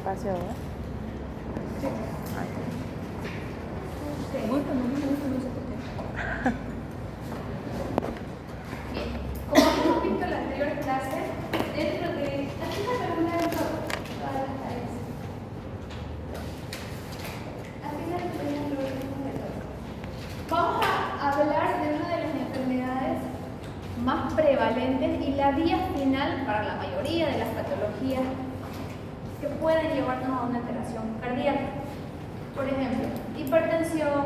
espacio, ¿verdad? Sí. Ahí. Me gusta, no sé por qué. Bien, como hemos visto en la anterior clase, dentro de... Aquí está la pregunta de todas las tareas. Aquí está la pregunta de todo. Vamos a hablar de una de las enfermedades más prevalentes y la vía final para la mayoría de las patologías que pueden llevarnos a una alteración cardíaca. Por ejemplo, hipertensión,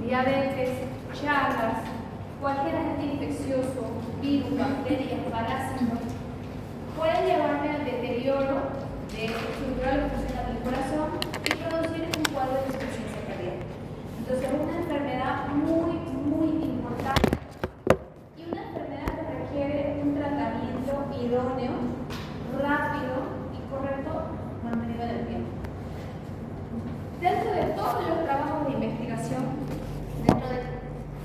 diabetes, chagas, cualquier agente infeccioso, virus, bacterias, parásitos, pueden llevarme al deterioro de estructural funcional del corazón y producir un cuadro de insuficiencia cardíaca. Entonces, es una enfermedad muy, muy importante y una enfermedad que requiere un tratamiento idóneo, rápido y correcto, mantenido en el tiempo. Dentro de todos los trabajos de investigación, dentro de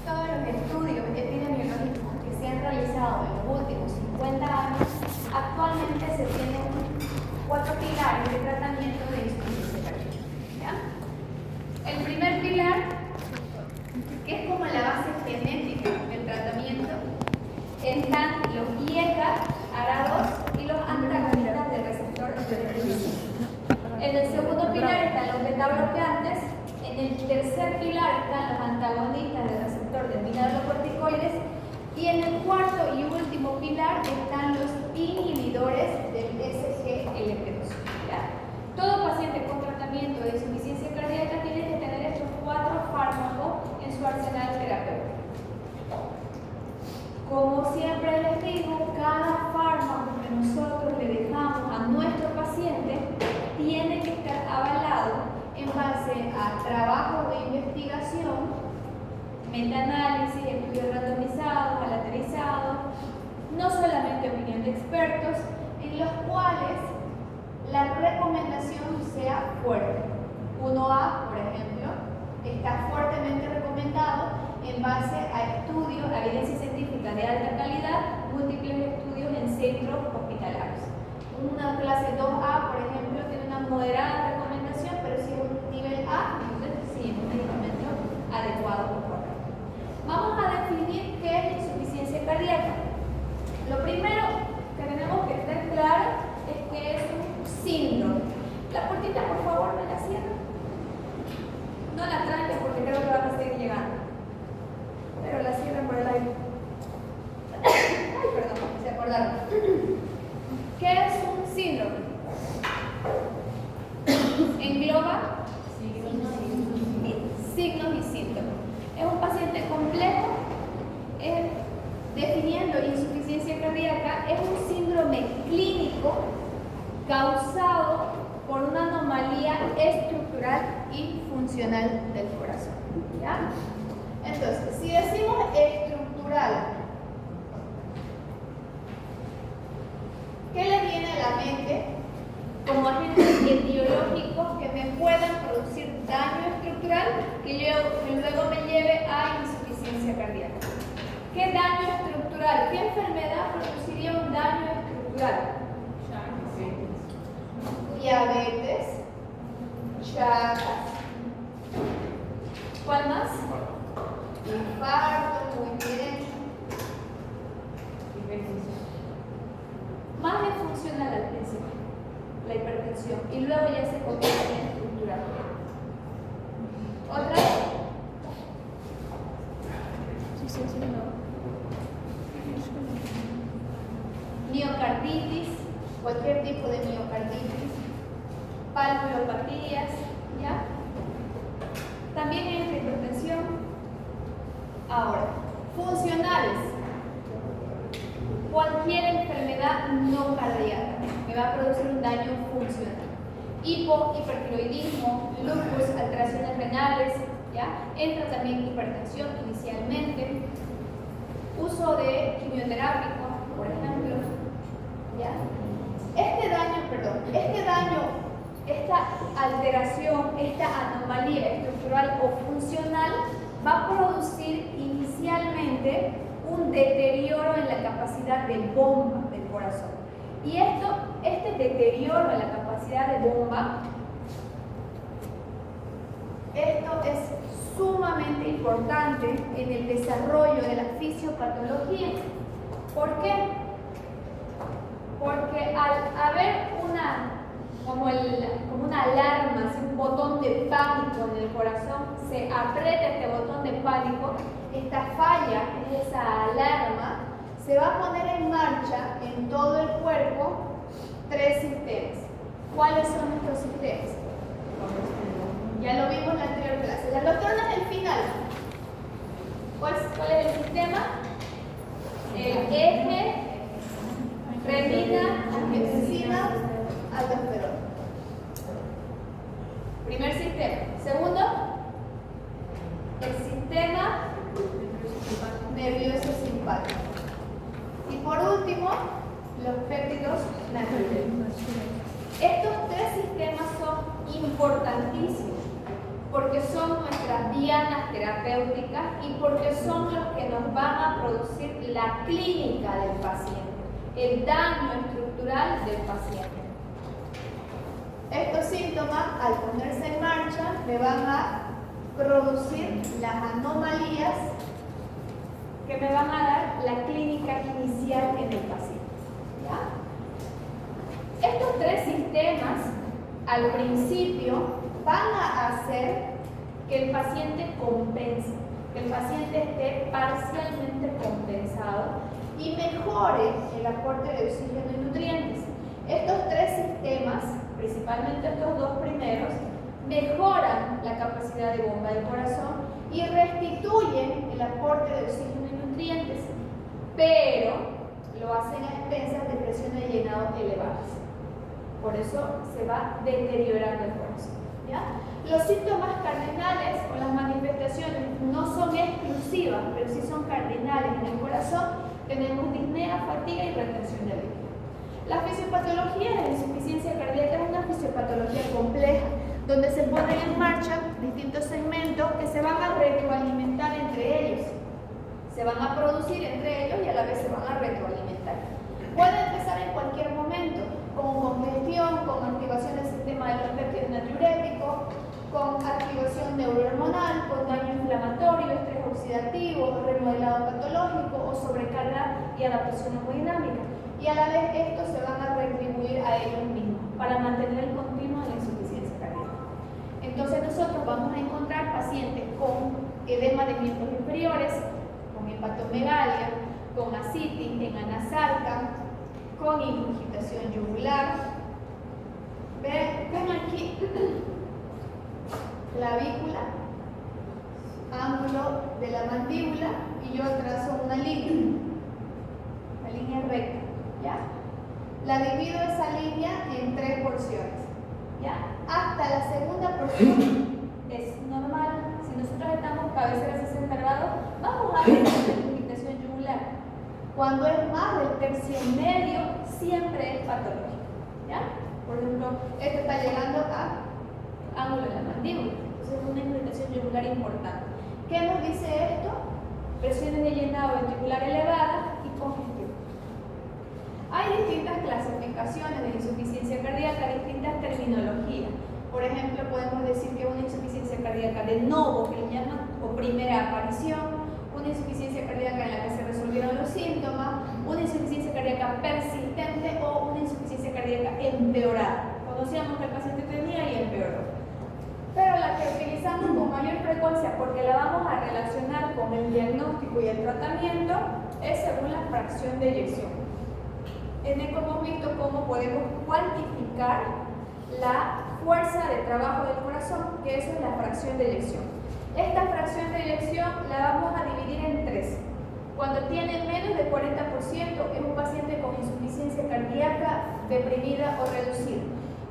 todos los estudios epidemiológicos que se han realizado en los últimos 50 años, actualmente se tienen 4 pilares de tratamiento de insuficiencia cardíaca. ¿Ya? El primer pilar, que es como la base genética del tratamiento, están los IECA, ARA2 y los antagonistas del receptor angiotensina. En el segundo pilar están los beta-bloqueantes. En el tercer pilar están los antagonistas del receptor de mineralocorticoides. Y en el cuarto y último pilar están los inhibidores del SGLT2. ¿Ya? Todo paciente con tratamiento de insuficiencia cardíaca tiene que tener estos 4 fármacos en su arsenal terapéutico. Como siempre les digo, cada fármaco que nosotros le dejamos a nuestro paciente tiene que estar avalado en base a trabajos de investigación, metaanálisis, estudios randomizados, aleatorizados, no solamente opinión de expertos, en los cuales la recomendación sea fuerte. 1A, por ejemplo, está fuertemente recomendado en base a estudios, a evidencia científica de alta calidad, múltiples estudios en centros hospitalarios. Una clase 2A, por ejemplo, tiene una moderada recomendación, pero si es un nivel A, entonces sí es un medicamento adecuado o correcto. Vamos a definir qué es la insuficiencia cardíaca. Lo primero que tenemos que estar claro es que es un síndrome. La puertita, por favor, me la cierran. No la tranquen porque creo que van a seguir llegando. Pero la cierran por el aire. Ay, perdón, se acordaron. ¿Qué es un síndrome? Engloba signos y síntomas. Es un paciente complejo. Definiendo insuficiencia cardíaca, es un síndrome clínico causado por una anomalía estructural y funcional del corazón. ¿Ya? Entonces, si decimos estructural, ¿qué le viene a la mente como agentes etiológicos que me puedan producir daño estructural que luego me lleve a insuficiencia cardíaca? ¿Qué daño estructural? ¿Qué enfermedad produciría un daño estructural? Diabetes, chagas. ¿Cuál más? Infarto, muy bien. Más es funcional al principio, la hipertensión, y luego ya se convierte en estructural. ¿Otra? Sí, no. Miocarditis, cualquier tipo de miocarditis, valvulopatías, ¿ya? También hay hipertensión. Ahora, funcionales. Cualquier enfermedad no cardíaca me va a producir un daño funcional. Hipertiroidismo, lupus, alteraciones renales, ¿ya? Entra también hipertensión inicialmente. Uso de quimioterápico, por ejemplo, ¿ya? Este daño, esta alteración, esta anomalía estructural o funcional va a producir inicialmente un deterioro en la capacidad de bomba del corazón. Y este deterioro de la capacidad de bomba, esto es sumamente importante en el desarrollo de la fisiopatología. ¿Por qué? Porque al haber como una alarma, así un botón de pánico en el corazón, se aprieta este botón de pánico, esta falla, esa alarma, se va a poner en marcha en todo el cuerpo 3 sistemas. ¿Cuáles son estos sistemas? Ya lo vimos en la anterior clase. La neutrona es el final. ¿Cuál es el sistema? El eje, renina, angiotensina, aldosterona. Primer sistema. Segundo, el sistema nervioso simpático. Y por último, los péptidos natriuréticos. Estos 3 sistemas son importantísimos porque son nuestras dianas terapéuticas y porque son los que nos van a producir la clínica del paciente, el daño estructural del paciente. Estos síntomas, al ponerse en marcha, me van a producir las anomalías que me van a dar la clínica inicial en el paciente. ¿Ya? Estos 3 sistemas, al principio, van a hacer que el paciente compense, que el paciente esté parcialmente compensado y mejore el aporte de oxígeno y nutrientes. Estos 3 sistemas, principalmente estos 2 primeros, mejoran la capacidad de bomba del corazón y restituyen el aporte de oxígeno y nutrientes, pero lo hacen a expensas de presiones de llenado elevadas. Por eso se va deteriorando el corazón. ¿Ya? Los síntomas cardinales o las manifestaciones no son exclusivas, pero sí son cardinales en el corazón. Tenemos disnea, fatiga y retención de líquido. La fisiopatología de la insuficiencia cardíaca es una fisiopatología compleja, donde se ponen en marcha distintos segmentos que se van a retroalimentar entre ellos. Se van a producir entre ellos y a la vez se van a retroalimentar. Puede empezar en cualquier momento, con congestión, con activación del sistema de los péptidos natriuréticos, con activación neurohormonal, con daño inflamatorio, estrés oxidativo, remodelado patológico o sobrecarga y adaptación hemodinámica. Y a la vez estos se van a retribuir a ellos mismos para mantener el continuo de la insuficiencia cardíaca. Entonces nosotros vamos a encontrar pacientes con edema de miembros inferiores, con hepatomegalia, con ascitis en anasarca, con ingurgitación yugular. Ven aquí, clavícula, ángulo de la mandíbula y yo trazo una línea recta, ¿ya? La divido esa línea en 3 porciones, ¿ya? Hasta la segunda porción es normal. Si nosotros estamos cabecera 60 grados, vamos a ver la ingurgitación yugular. Cuando es más del tercio medio, siempre es patológico, ¿ya? Por ejemplo, esto está llegando a ángulo de la mandíbula, entonces es una ingurgitación yugular importante. ¿Qué nos dice esto? Presiones de llenado ventricular elevadas y congestión. Hay distintas clasificaciones de insuficiencia cardíaca, distintas terminologías. Por ejemplo, podemos decir que una insuficiencia cardíaca de novo, que le llaman, o primera aparición, una insuficiencia cardíaca en la que se resolvieron los síntomas, una insuficiencia cardíaca persistente o una insuficiencia cardíaca empeorada. Conocíamos que el paciente tenía y empeoró. Pero la que utilizamos con mayor frecuencia, porque la vamos a relacionar con el diagnóstico y el tratamiento, es según la fracción de eyección. En ECO hemos visto cómo podemos cuantificar la fuerza de trabajo del corazón, que eso es la fracción de eyección. Esta fracción de eyección la vamos a dividir en 3. Cuando tiene menos de 40% es un paciente con insuficiencia cardíaca deprimida o reducida.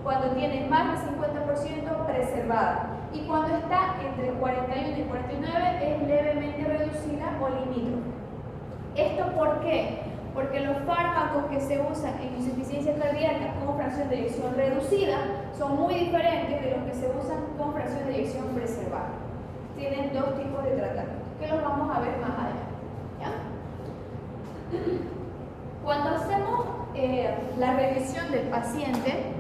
Cuando tiene más del 50% preservada. Y cuando está entre 41 y 49 es levemente reducida o limítrofe. ¿Esto por qué? Porque los fármacos que se usan en insuficiencia cardíaca con fracción de eyección reducida son muy diferentes de los que se usan con fracción de eyección preservada. Tienen 2 tipos de tratamiento, que los vamos a ver más adelante, ¿ya? Cuando hacemos la revisión del paciente,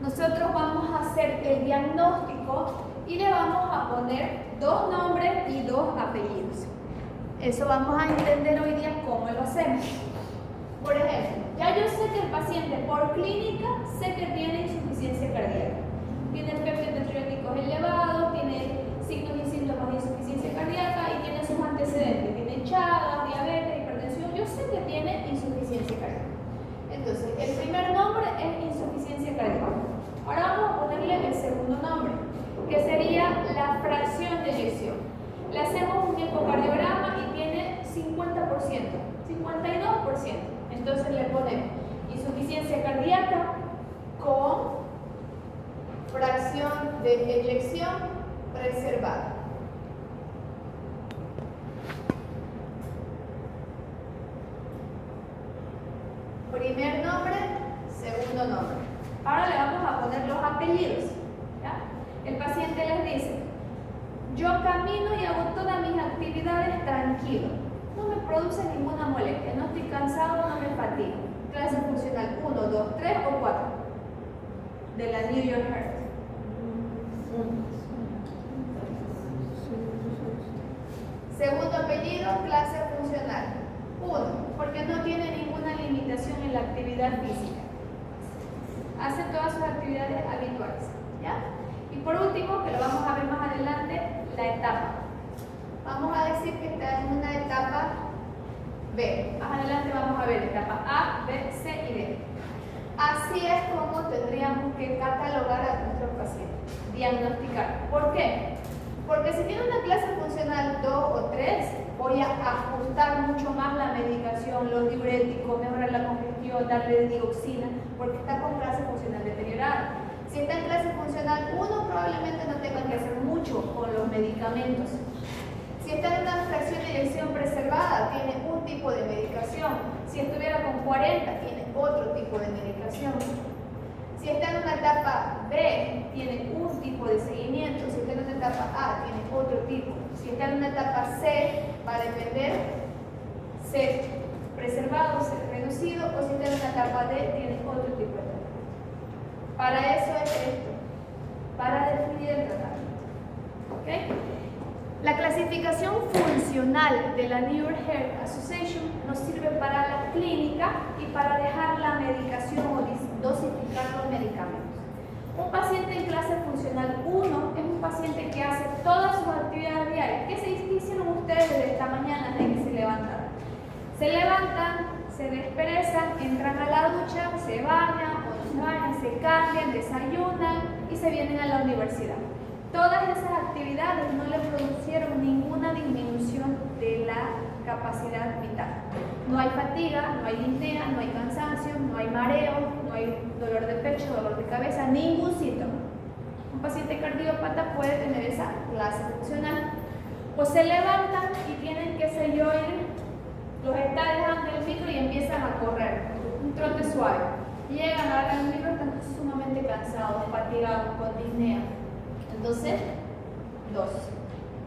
nosotros vamos a hacer el diagnóstico y le vamos a poner 2 nombres y 2 apellidos. Eso vamos a entender hoy día cómo lo hacemos. Por ejemplo, ya yo sé que el paciente por clínica sé que tiene insuficiencia cardíaca. Tiene péptidos natriuréticos elevados, tiene signos y síntomas de insuficiencia cardíaca y tiene sus antecedentes. Tiene Chagas, diabetes, hipertensión. Yo sé que tiene insuficiencia cardíaca. Entonces, el primer nombre es insuficiencia cardíaca. Ahora vamos a ponerle el segundo nombre, que sería la fracción de eyección. Le hacemos un ecocardiograma y tiene 50%, 52%. Entonces le ponemos insuficiencia cardíaca con fracción de eyección preservada. Primer nombre, segundo nombre. Ahora le vamos a poner los apellidos. ¿Ya? El paciente les dice: yo camino y hago todas mis actividades tranquilo. No me produce ninguna molestia, no estoy cansado, no me fatigo. Clase funcional 1, 2, 3 o 4 de la New York Heart. Segundo apellido, clase funcional 1, porque no tiene ninguna limitación en la actividad física. Hace todas sus actividades habituales. ¿Ya? Y por último, que lo vamos a ver más adelante, la etapa. Vamos a decir que está en una etapa B. Más adelante vamos a ver etapa A, B, C y D. Así es como tendríamos que catalogar a nuestros pacientes, diagnosticar. ¿Por qué? Porque si tiene una clase funcional 2 o 3, voy a ajustar mucho más la medicación, los diuréticos, mejorar la congestión, darle dioxina, porque está con clase funcional deteriorada. Si está en clase funcional 1, probablemente no tengan que hacer mucho con los medicamentos. Si está en una fracción de eyección preservada, tiene un tipo de medicación. Si estuviera con 40, tiene otro tipo de medicación. Si está en una etapa B, tiene un tipo de seguimiento. Si está en una etapa A, tiene otro tipo. Si está en una etapa C, va a depender C preservado, C reducido, o si está en una etapa D, tiene otro tipo de tratamiento. Para eso es esto, para definir el tratamiento. ¿Okay? La clasificación funcional de la New York Heart Association nos sirve para la clínica y para dejar la medicación o dosificar los medicamentos. Un paciente en clase funcional 1 es un paciente que hace todas sus actividades diarias. ¿Qué hicieron ustedes desde esta mañana desde que se levantaron? Se levantan, se desperezan, entran a la ducha, se bañan o no se bañan, se cambian, desayunan y se vienen a la universidad. Todas esas actividades no le producieron ninguna disminución de la capacidad vital. No hay fatiga, no hay disnea, no hay cansancio, no hay mareo, no hay dolor de pecho, dolor de cabeza, ningún síntoma. Un paciente cardiópata puede tener esa clase funcional. O se levantan y tienen, qué sé yo, los está dejando el micro y empiezan a correr, un trote suave. Llegan a el micro, están sumamente cansados, fatigados, con disnea. Entonces, 2.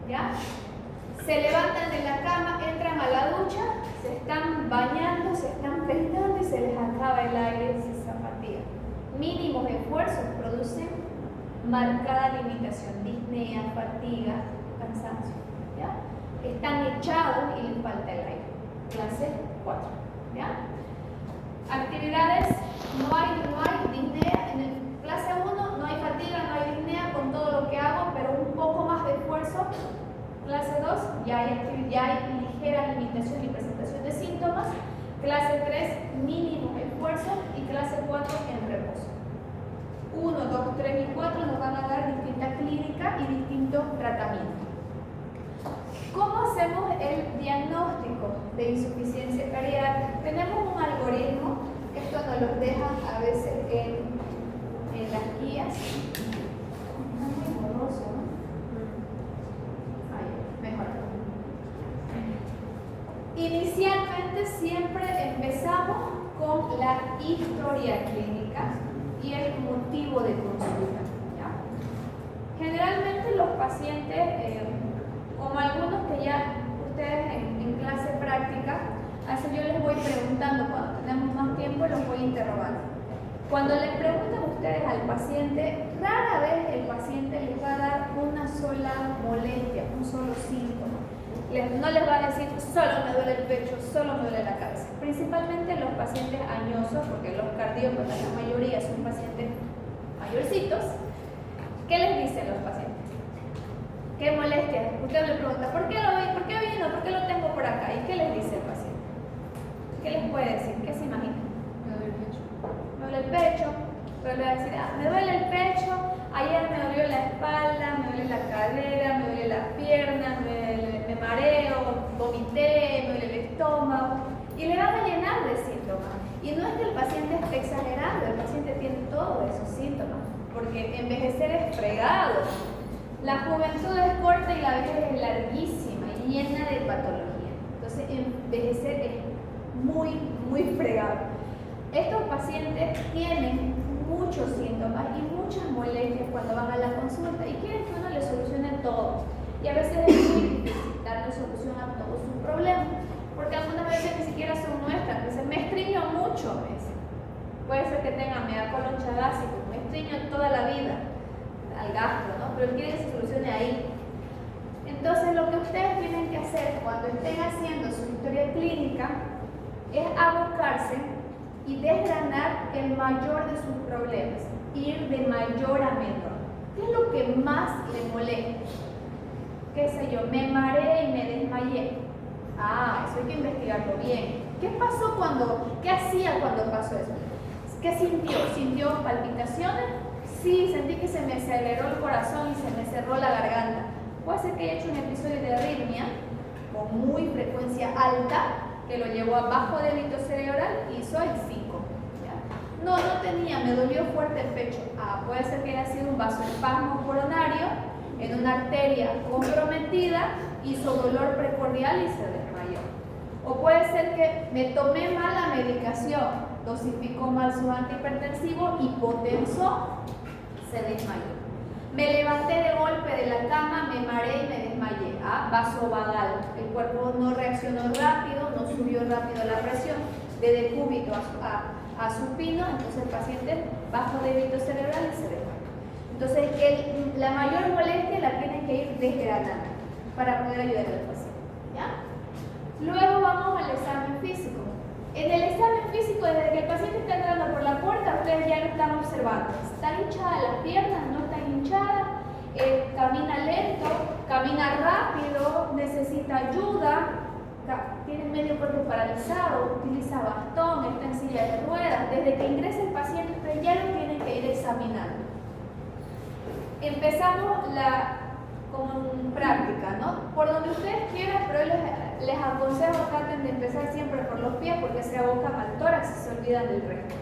¿Ya? Se levantan de la cama, entran a la ducha, se están bañando, se están peinando y se les acaba el aire, se fatigan. Mínimos esfuerzos producen marcada limitación, disnea, fatiga, cansancio. ¿Ya? Están echados y les falta el aire. Clase 4. ¿Ya? Actividades, no hay disnea. En el clase 1 no hay fatiga, no hay disnea con todo lo que hago, pero un poco más de esfuerzo. Clase 2 ya hay ligera limitación y presentación de síntomas. Clase 3, mínimo esfuerzo. Y clase 4, en reposo. 1, 2, 3 y 4 nos van a dar distinta clínica y distintos tratamientos. ¿Cómo hacemos el diagnóstico de insuficiencia cardíaca? Tenemos un algoritmo, esto nos lo dejan a veces en las guías. Está muy borroso, ¿no? Ahí, mejor. Inicialmente siempre empezamos con la historia clínica y el motivo de consulta. ¿Ya? Generalmente los pacientes, como algunos que ya ustedes en clase práctica, así yo les voy preguntando, cuando tenemos más tiempo los voy interrogante. Cuando les preguntan ustedes al paciente, rara vez el paciente les va a dar una sola molestia, un solo síntoma. No les va a decir, solo me duele el pecho, solo me duele la cabeza. Principalmente los pacientes añosos, porque los cardiópatas, la mayoría son pacientes mayorcitos. ¿Qué les dicen los pacientes? ¿Qué molestia? Usted le pregunta, ¿por qué lo vi? ¿Por qué vino? ¿Por qué lo tengo por acá? ¿Y qué les dice el paciente? ¿Qué les puede decir? ¿Qué se imagina? Me duele el pecho. Me duele el pecho, pero le va a decir, me duele el pecho, ayer me dolió la espalda, me duele la cadera, me duele las piernas, me mareo, vomité, me duele el estómago, y le van a llenar de síntomas. Y no es que el paciente esté exagerando, el paciente tiene todos esos síntomas, porque envejecer es fregado. La juventud es corta y la vejez es larguísima y llena de patología. Entonces envejecer es muy, muy fregado. Estos pacientes tienen muchos síntomas y muchas molestias cuando van a la consulta y quieren que uno les solucione todo. Y a veces es muy difícil darle solución a todos sus problemas, porque algunas veces ni siquiera son nuestras. Dicen, me estriño mucho, me dicen. Puede ser que tenga media colon gástrico, me estriño toda la vida al gastro, ¿no? Pero quieren que se solucione ahí. Entonces, lo que ustedes tienen que hacer cuando estén haciendo su historia clínica es abocarse y desgranar el mayor de sus problemas, ir de mayor a menor. ¿Qué es lo que más le molesta? ¿Qué sé yo? Me mareé y me desmayé. Eso hay que investigarlo bien. ¿Qué pasó qué hacía cuando pasó eso? ¿Qué sintió? ¿Sintió palpitaciones? Sí, sentí que se me aceleró el corazón y se me cerró la garganta. Puede ser que haya hecho un episodio de arritmia con muy frecuencia alta que lo llevó a bajo débito cerebral y hizo el 5. No tenía, me dolió fuerte el pecho. Puede ser que haya sido un vasoespasmo coronario en una arteria comprometida, hizo dolor precordial y se desmayó. O puede ser que me tomé mal la medicación, dosificó mal su antihipertensivo, hipotensó, se desmayó. Me levanté de golpe de la cama, me mareé y me desmayé. Vasovagal. El cuerpo no reaccionó rápido, no subió rápido la presión de decúbito a supino, entonces el paciente bajo débito cerebral y se desmayó. Entonces la mayor molestia la tienen que ir desgranando para poder ayudar al paciente. ¿Ya? Luego vamos al examen físico. En el examen físico, desde que el paciente está entrando por la puerta, ustedes ya lo están observando. ¿Están hinchadas las piernas? ¿No están hinchadas? Camina lento, camina rápido, necesita ayuda, tiene medio cuerpo paralizado, utiliza bastón, está en silla de ruedas. Desde que ingresa el paciente, ustedes ya lo tienen que ir examinando. Empezamos con práctica, ¿no? Por donde ustedes quieran, pero les aconsejo traten de empezar siempre por los pies porque se abocan al tórax y se olvidan del resto.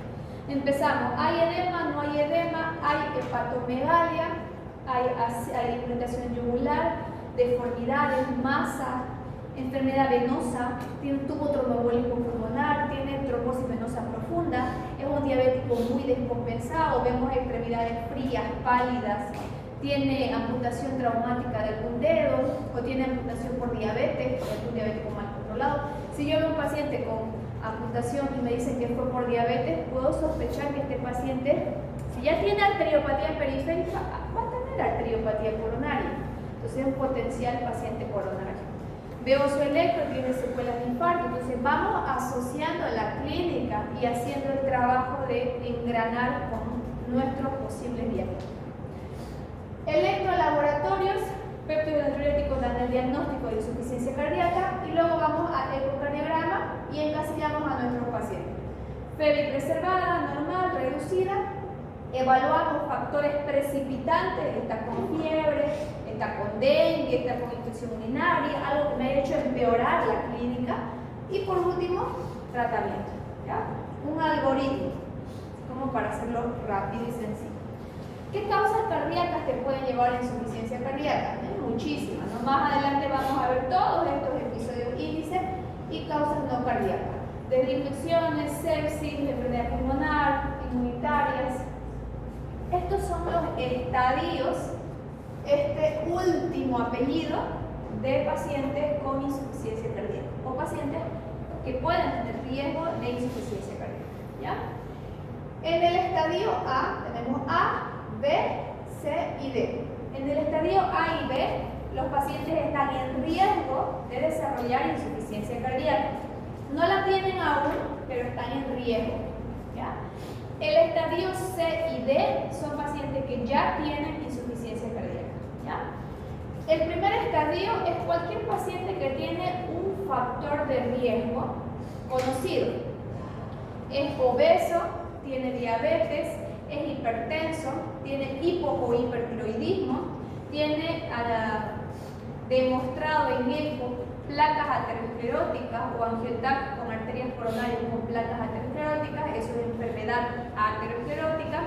Empezamos, ¿hay edema? ¿No hay edema? ¿Hay hepatomegalia? ¿Hay irritación yugular? ¿Deformidades? ¿Masa? ¿Enfermedad venosa? ¿Tiene un tubo tromboembólico pulmonar? ¿Tiene trombosis venosa profunda? ¿Es un diabético muy descompensado? Vemos extremidades frías, pálidas. ¿Tiene amputación traumática de algún dedo? ¿O tiene amputación por diabetes? ¿O algún diabético mal controlado? Si yo veo un paciente con amputación y me dicen que fue por diabetes, puedo sospechar que este paciente, si ya tiene arteriopatía periférica, va a tener arteriopatía coronaria. Entonces es un potencial paciente coronario. Veo su electro, tiene secuelas de infarto. Entonces vamos asociando la clínica y haciendo el trabajo de engranar con nuestros posibles diagnósticos. Electrolaboratorios, péptido-natriuréticos dan el diagnóstico de insuficiencia cardíaca y luego vamos al ecocardiograma y encasillamos a nuestros pacientes. FEBI preservada, normal, reducida. Evaluamos factores precipitantes, está con fiebre, está con dengue, está con infección urinaria, algo que me ha hecho empeorar la clínica. Y por último, tratamiento. ¿Ya? Un algoritmo, como para hacerlo rápido y sencillo. ¿Qué causas cardíacas te pueden llevar a insuficiencia cardíaca? Muchísimas, ¿no? Más adelante vamos a ver todos estos episodios índices y causas no cardíacas. Desde infecciones, sepsis, enfermedad pulmonar, inmunitarias. Estos son los estadios, este último apellido de pacientes con insuficiencia cardíaca o pacientes que pueden tener riesgo de insuficiencia cardíaca. ¿Ya? En el estadio A tenemos A, B, C y D. En el estadio A y B, los pacientes están en riesgo de desarrollar insuficiencia cardíaca. No la tienen aún, pero están en riesgo. ¿Ya? El estadio C y D son pacientes que ya tienen insuficiencia cardíaca. ¿Ya? El primer estadio es cualquier paciente que tiene un factor de riesgo conocido. Es obeso, tiene diabetes, es hipertenso, tiene hipo o hipertiroidismo, tiene demostrado en eco placas ateroscleróticas o angiotac con arterias coronarias con placas ateroscleróticas, eso es enfermedad aterosclerótica,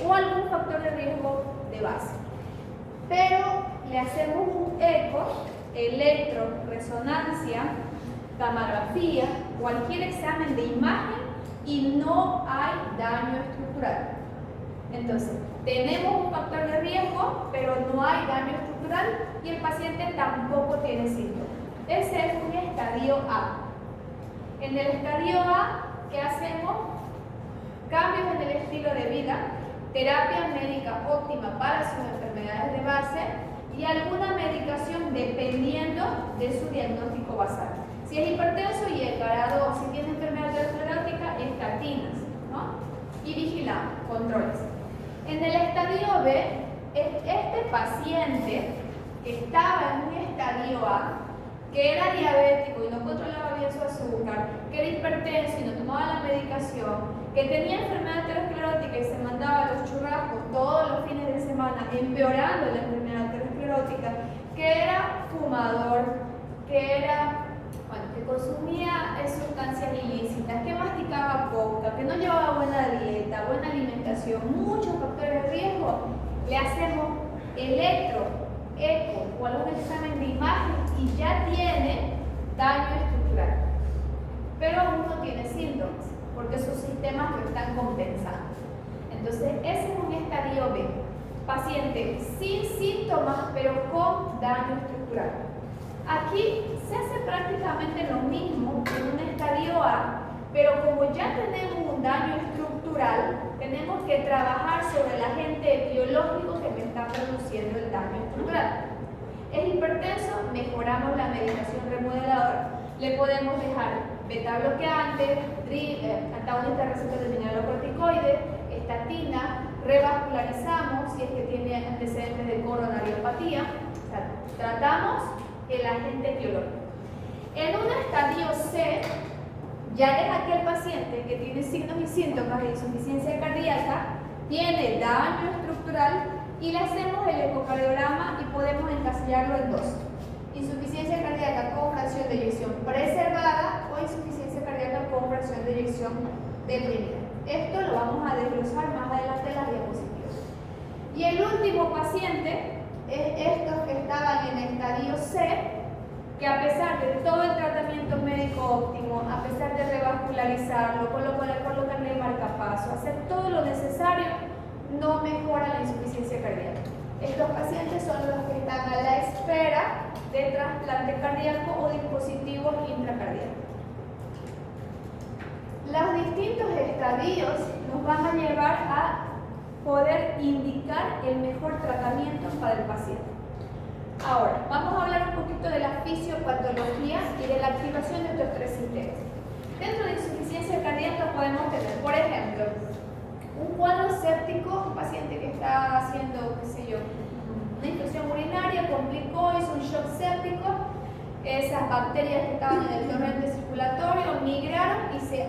o algún factor de riesgo de base. Pero le hacemos un eco, electro, resonancia, tomografía, cualquier examen de imagen y no hay daño estructural. Entonces, tenemos un factor de riesgo, pero no hay daño estructural y el paciente tampoco tiene síntomas. Ese es un estadio A. En el estadio A, ¿qué hacemos? Cambios en el estilo de vida, terapia médica óptima para sus enfermedades de base y alguna medicación dependiendo de su diagnóstico basal. Si es hipertenso, Yelgarado, si tiene enfermedad aterosclerótica, estatinas, ¿no? Y vigilamos, controles. En el estadio B, este paciente que estaba en un estadio A, que era diabético y no controlaba bien su azúcar, que era hipertenso y no tomaba la medicación, que tenía enfermedad aterosclerótica y se mandaba los churrascos todos los fines de semana, empeorando la enfermedad aterosclerótica, que era fumador, que consumía sustancias ilícitas, que masticaba coca, que no llevaba buena dieta, buena alimentación, muchos factores de riesgo, le hacemos electro, eco o algún examen de imagen y ya tiene daño estructural. Pero aún no tiene síntomas, porque sus sistemas lo están compensando. Entonces, ese es un estadio B. Paciente sin síntomas, pero con daño estructural. Aquí se hace prácticamente lo mismo en un estadio A, pero como ya tenemos un daño estructural, tenemos que trabajar sobre el agente biológico que me está produciendo el daño estructural. Es hipertenso, mejoramos la medicación remodeladora. Le podemos dejar beta bloqueante, antagonista receptor de mineralocorticoides, estatina, revascularizamos si es que tiene antecedentes de coronariopatía. O sea, tratamos el agente biológico. En un estadio C, ya es aquel paciente que tiene signos y síntomas de insuficiencia cardíaca, tiene daño estructural y le hacemos el ecocardiograma y podemos encasillarlo en dos: insuficiencia cardíaca con fracción de eyección preservada o insuficiencia cardíaca con fracción de eyección deprimida. Esto lo vamos a desglosar más adelante en las diapositivas. Y el último paciente es estos que estaban en estadio C, que a pesar de todo el tratamiento médico óptimo, a pesar de revascularizarlo, colocarle el marcapaso, hacer todo lo necesario, no mejora la insuficiencia cardíaca. Estos pacientes son los que están a la espera de trasplante cardíaco o dispositivos intracardíacos. Los distintos estadios nos van a llevar a poder indicar el mejor tratamiento para el paciente. Ahora, vamos a hablar un poquito de la fisiopatología y de la activación de estos tres sistemas. Dentro de insuficiencia cardíaca podemos tener, por ejemplo, un cuadro séptico, un paciente que está haciendo, qué sé yo, una infección urinaria, complicó, hizo un shock séptico, esas bacterias que estaban en el torrente circulatorio migraron y se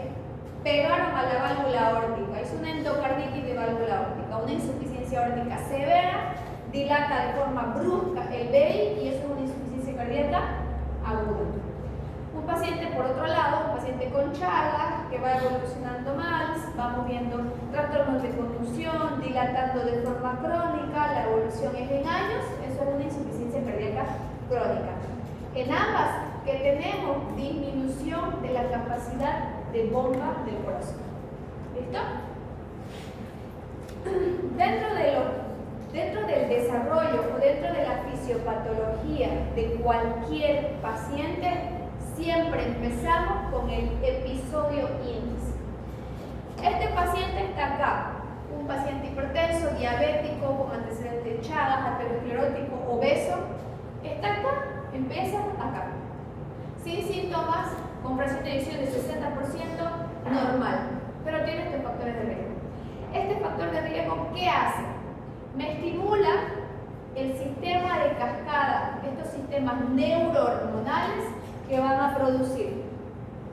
pegaron a la válvula aórtica, hizo una endocarditis de válvula aórtica, una insuficiencia aórtica severa, dilata de forma brusca el VI y eso es una insuficiencia cardíaca aguda. Un paciente, por otro lado, un paciente con Chagas, que va evolucionando mal, vamos viendo trastornos de contusión, dilatando de forma crónica, la evolución es en años, eso es una insuficiencia cardíaca crónica. En ambas, que tenemos disminución de la capacidad de bomba del corazón. ¿Listo? Dentro del desarrollo o dentro de la fisiopatología de cualquier paciente, siempre empezamos con el episodio índice. Este paciente está acá. diabético con antecedentes de Chagas, aterosclerótico, obeso, está acá, empieza acá. Sin síntomas, con presión de eyección de 60%, normal, pero tiene estos factores de riesgo. Este factor de riesgo, ¿qué hace? Me estimula el sistema de cascada, estos sistemas neurohormonales que van a producir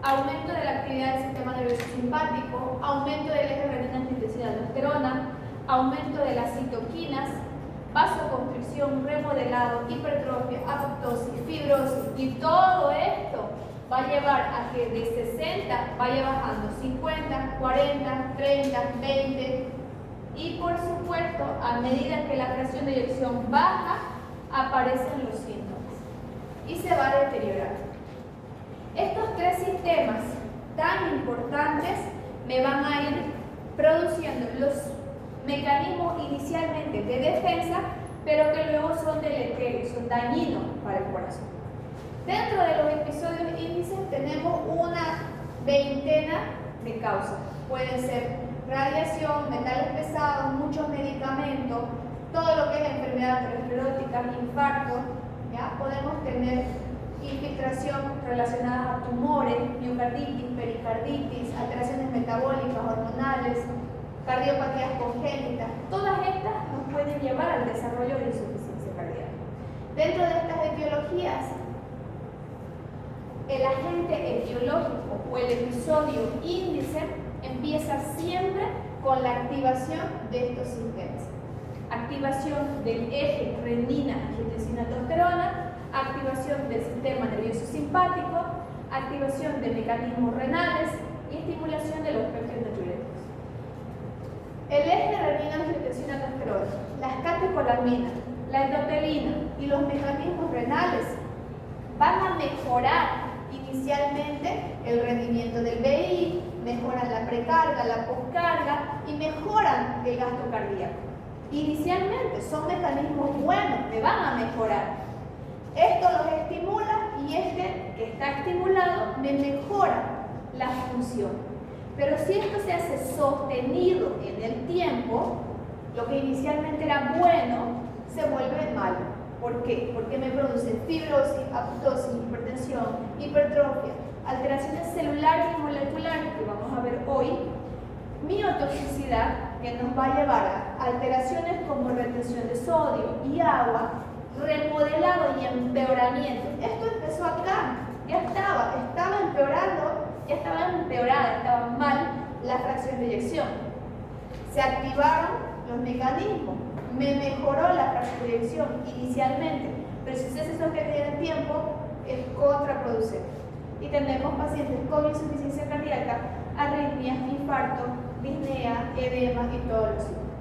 aumento de la actividad del sistema nervioso simpático, aumento del eje renina-angiotensina-aldosterona, aumento de las citoquinas, vasoconstricción, remodelado, hipertrofia, apoptosis, fibrosis, y todo esto va a llevar a que de 60 vaya bajando 50, 40, 30, 20, y por supuesto, a medida que la fracción de eyección baja, aparecen los síntomas y se va a deteriorar. Estos tres sistemas tan importantes me van a ir produciendo los mecanismos inicialmente de defensa, pero que luego son deleterios, son dañinos para el corazón. Dentro de los episodios índices tenemos una veintena de causas. Pueden ser radiación, metales pesados, muchos medicamentos, todo lo que es enfermedad aterosclerótica, infarto, ¿ya? Podemos tener infiltración relacionada a tumores, miocarditis, pericarditis, alteraciones metabólicas, hormonales, cardiopatías congénitas. Todas estas nos pueden llevar al desarrollo de insuficiencia cardíaca. Dentro de estas etiologías, el agente etiológico o el episodio índice empieza siempre con la activación de estos sistemas. Activación del eje renina-angiotensina-aldosterona, activación del sistema nervioso simpático, activación de mecanismos renales y estimulación de los péptidos natriuréticos. El eje renina-angiotensina-aldosterona, las catecolaminas, la endotelina y los mecanismos renales van a mejorar inicialmente el rendimiento del VI, mejoran la precarga, la poscarga y mejoran el gasto cardíaco. Inicialmente son mecanismos buenos, me van a mejorar. Esto los estimula y este que está estimulado me mejora la función. Pero si esto se hace sostenido en el tiempo, lo que inicialmente era bueno se vuelve malo. ¿Por qué? Porque me produce fibrosis, apoptosis, hipertensión, hipertrofia, alteraciones celulares y moleculares que vamos a ver hoy, miotoxicidad que nos va a llevar a alteraciones como retención de sodio y agua, remodelado y empeoramiento. Esto empezó acá, ya estaba empeorando, ya estaba empeorada, estaba mal la fracción de eyección. Se activaron los mecanismos, me mejoró la fracción de eyección inicialmente, pero si se hace sostener en el tiempo, es contraproducente. Y tenemos pacientes con insuficiencia cardíaca, arritmias, infarto, disnea, edema y todos los síntomas.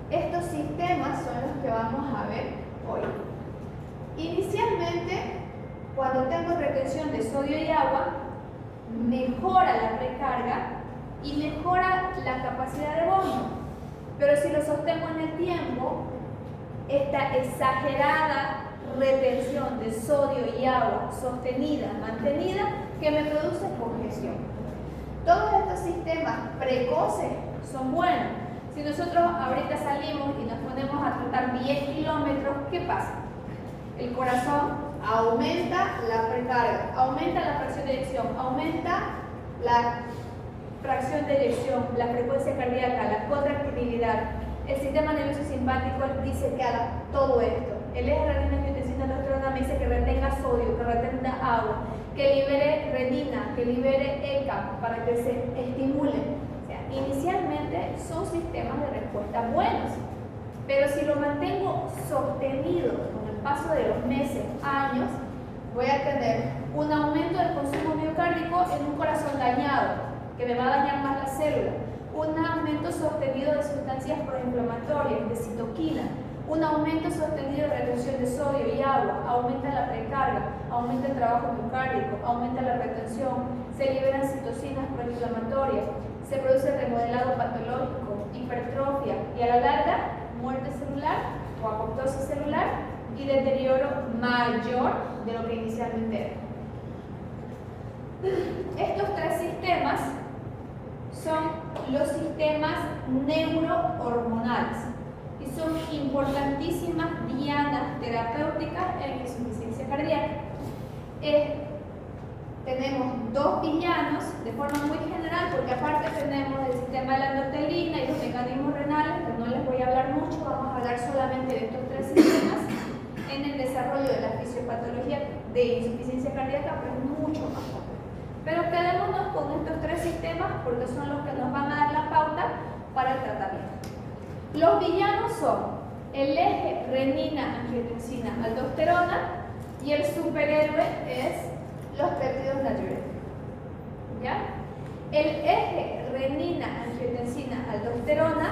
Estos sistemas son los que vamos a ver hoy. Inicialmente, cuando tengo retención de sodio y agua, mejora la precarga y mejora la capacidad de bono. Pero si lo sostengo en el tiempo, esta exagerada retención de sodio y agua sostenida, mantenida, que me produce congestión. Todos estos sistemas precoces son buenos. Si nosotros ahorita salimos y nos ponemos a trotar 10 kilómetros, ¿qué pasa? El corazón aumenta la precarga, aumenta la fracción de eyección, aumenta la fracción de eyección, la frecuencia cardíaca, la contractilidad. El sistema nervioso simpático dice que haga todo esto. El eje renina-angiotensina-aldosterona me dice que retenga sodio, que retenga agua, que libere renina, que libere ECA para que se estimule. O sea, inicialmente son sistemas de respuesta buenos, pero si lo mantengo sostenido con el paso de los meses, años, voy a tener un aumento del consumo miocárdico en un corazón dañado, que me va a dañar más la célula, un aumento sostenido de sustancias proinflamatorias, de citoquina, un aumento sostenido de retención de sodio y agua, aumenta la precarga, aumenta el trabajo miocárdico, aumenta la retención, se liberan citocinas proinflamatorias, se produce remodelado patológico, hipertrofia y a la larga muerte celular o apoptosis celular y deterioro mayor de lo que inicialmente era. Estos tres sistemas son los sistemas neurohormonales y son importantísimas dianas terapéuticas en insuficiencia cardíaca. Tenemos dos villanos de forma muy general, porque aparte tenemos el sistema de la endotelina y los mecanismos renales, que no les voy a hablar mucho, vamos a hablar solamente de estos tres sistemas en el desarrollo de la fisiopatología de insuficiencia cardíaca, pero es mucho más complejo. Pero quedémonos con estos tres sistemas porque son los que nos van a dar la pauta para el tratamiento. Los villanos son el eje renina-angiotensina-aldosterona y el superhéroe es los péptidos natriuréticos. ¿Ya? El eje renina-angiotensina-aldosterona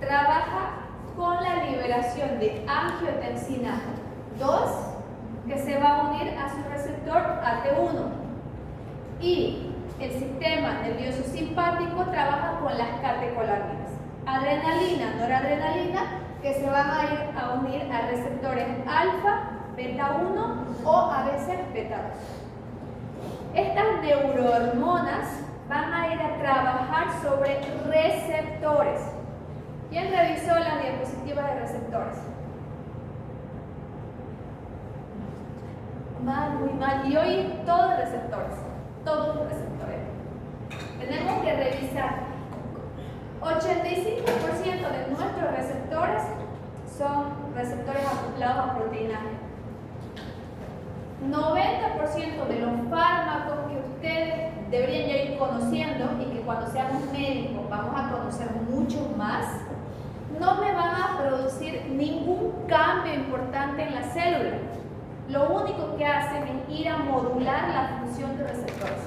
trabaja con la liberación de angiotensina 2 que se va a unir a su receptor AT1. Y el sistema nervioso simpático trabaja con las catecolaminas. Adrenalina, noradrenalina, que se van a ir a unir a receptores alfa, beta 1 o a veces beta 2. Estas neurohormonas van a ir a trabajar sobre receptores. ¿Quién revisó las diapositivas de receptores? Mal, muy mal. Y hoy todos receptores. Todos los receptores. Tenemos que revisar. 85% de nuestros receptores son receptores acoplados a proteína G. 90% de los fármacos que ustedes deberían ya ir conociendo y que cuando seamos médicos vamos a conocer mucho más, no me van a producir ningún cambio importante en la célula. Lo único que hacen es ir a modular la función de receptores.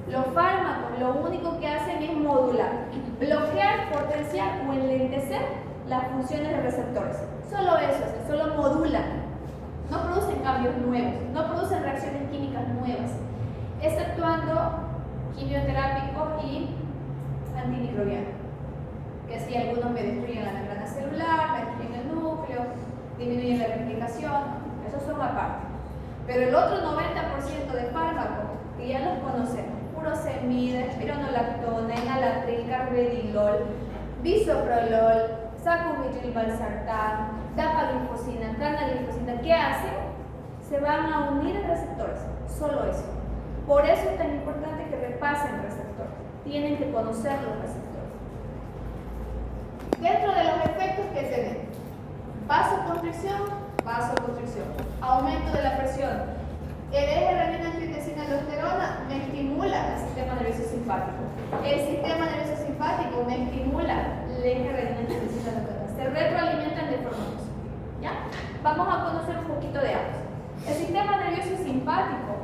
Los fármacos lo único que hacen es modular, bloquear, potenciar o enlentecer las funciones de receptores. Solo eso, solo modulan. No producen cambios nuevos, no producen reacciones químicas nuevas, exceptuando quimioterápicos y antimicrobianos, que si algunos me destruyen la membrana celular, me destruyen el núcleo, disminuyen la replicación, esos son aparte. Pero el otro 90% de fármacos, que ya los conocemos, furosemida, espironolactona, enalapril, carvedilol, bisoprolol, sacubitril/valsartán, dapaglifosina, canaglifosina, ¿qué hacen? Se van a unir a receptores, solo eso. Por eso es tan importante que repasen receptores, tienen que conocer los receptores. Dentro de los efectos que tenemos, vasoconstricción, aumento de la presión. El eje renina-angiotensina-aldosterona me estimula el sistema nervioso simpático. El sistema nervioso simpático me estimula el eje renina-angiotensina-aldosterona. Se retroalimentan de forma positiva. ¿Ya? Vamos a conocer un poquito de ambos. El sistema nervioso simpático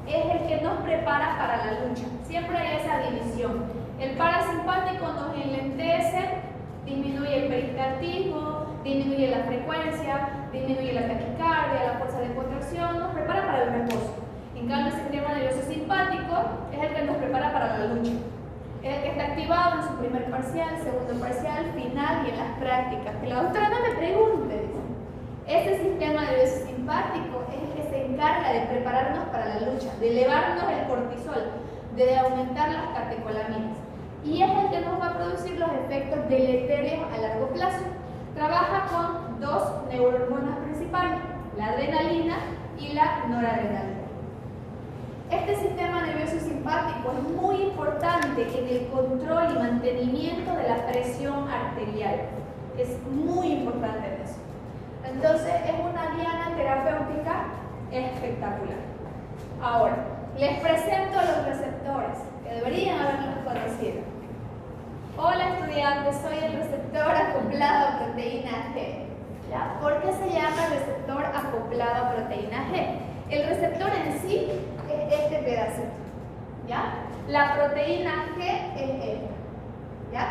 es el que nos prepara para la lucha. Siempre hay esa división. El parasimpático nos enlentece, disminuye el peristaltismo, disminuye la frecuencia, disminuye la taquicardia, la fuerza de contracción, nos prepara para el reposo. En cambio, el sistema nervioso simpático es el que nos prepara para la lucha. Es el que está activado en su primer parcial, segundo parcial, final y en las prácticas. Que la doctora no me pregunte, dice. Este sistema nervioso simpático es el que se encarga de prepararnos para la lucha, de elevarnos el cortisol, de aumentar las catecolaminas. Y es el que nos va a producir los efectos deleterios a largo plazo. Trabaja con dos neurohormonas principales, la adrenalina y la noradrenalina. Este sistema nervioso simpático es muy importante en el control y mantenimiento de la presión arterial. Es muy importante en eso. Entonces es una diana terapéutica espectacular. Ahora, les presento los receptores, que deberían haberlos conocido. Hola estudiantes, soy el receptor acoplado a proteína G. ¿Ya? ¿Por qué se llama receptor acoplado a proteína G? El receptor en sí es este pedacito. ¿Ya? La proteína G es esta. ¿Ya?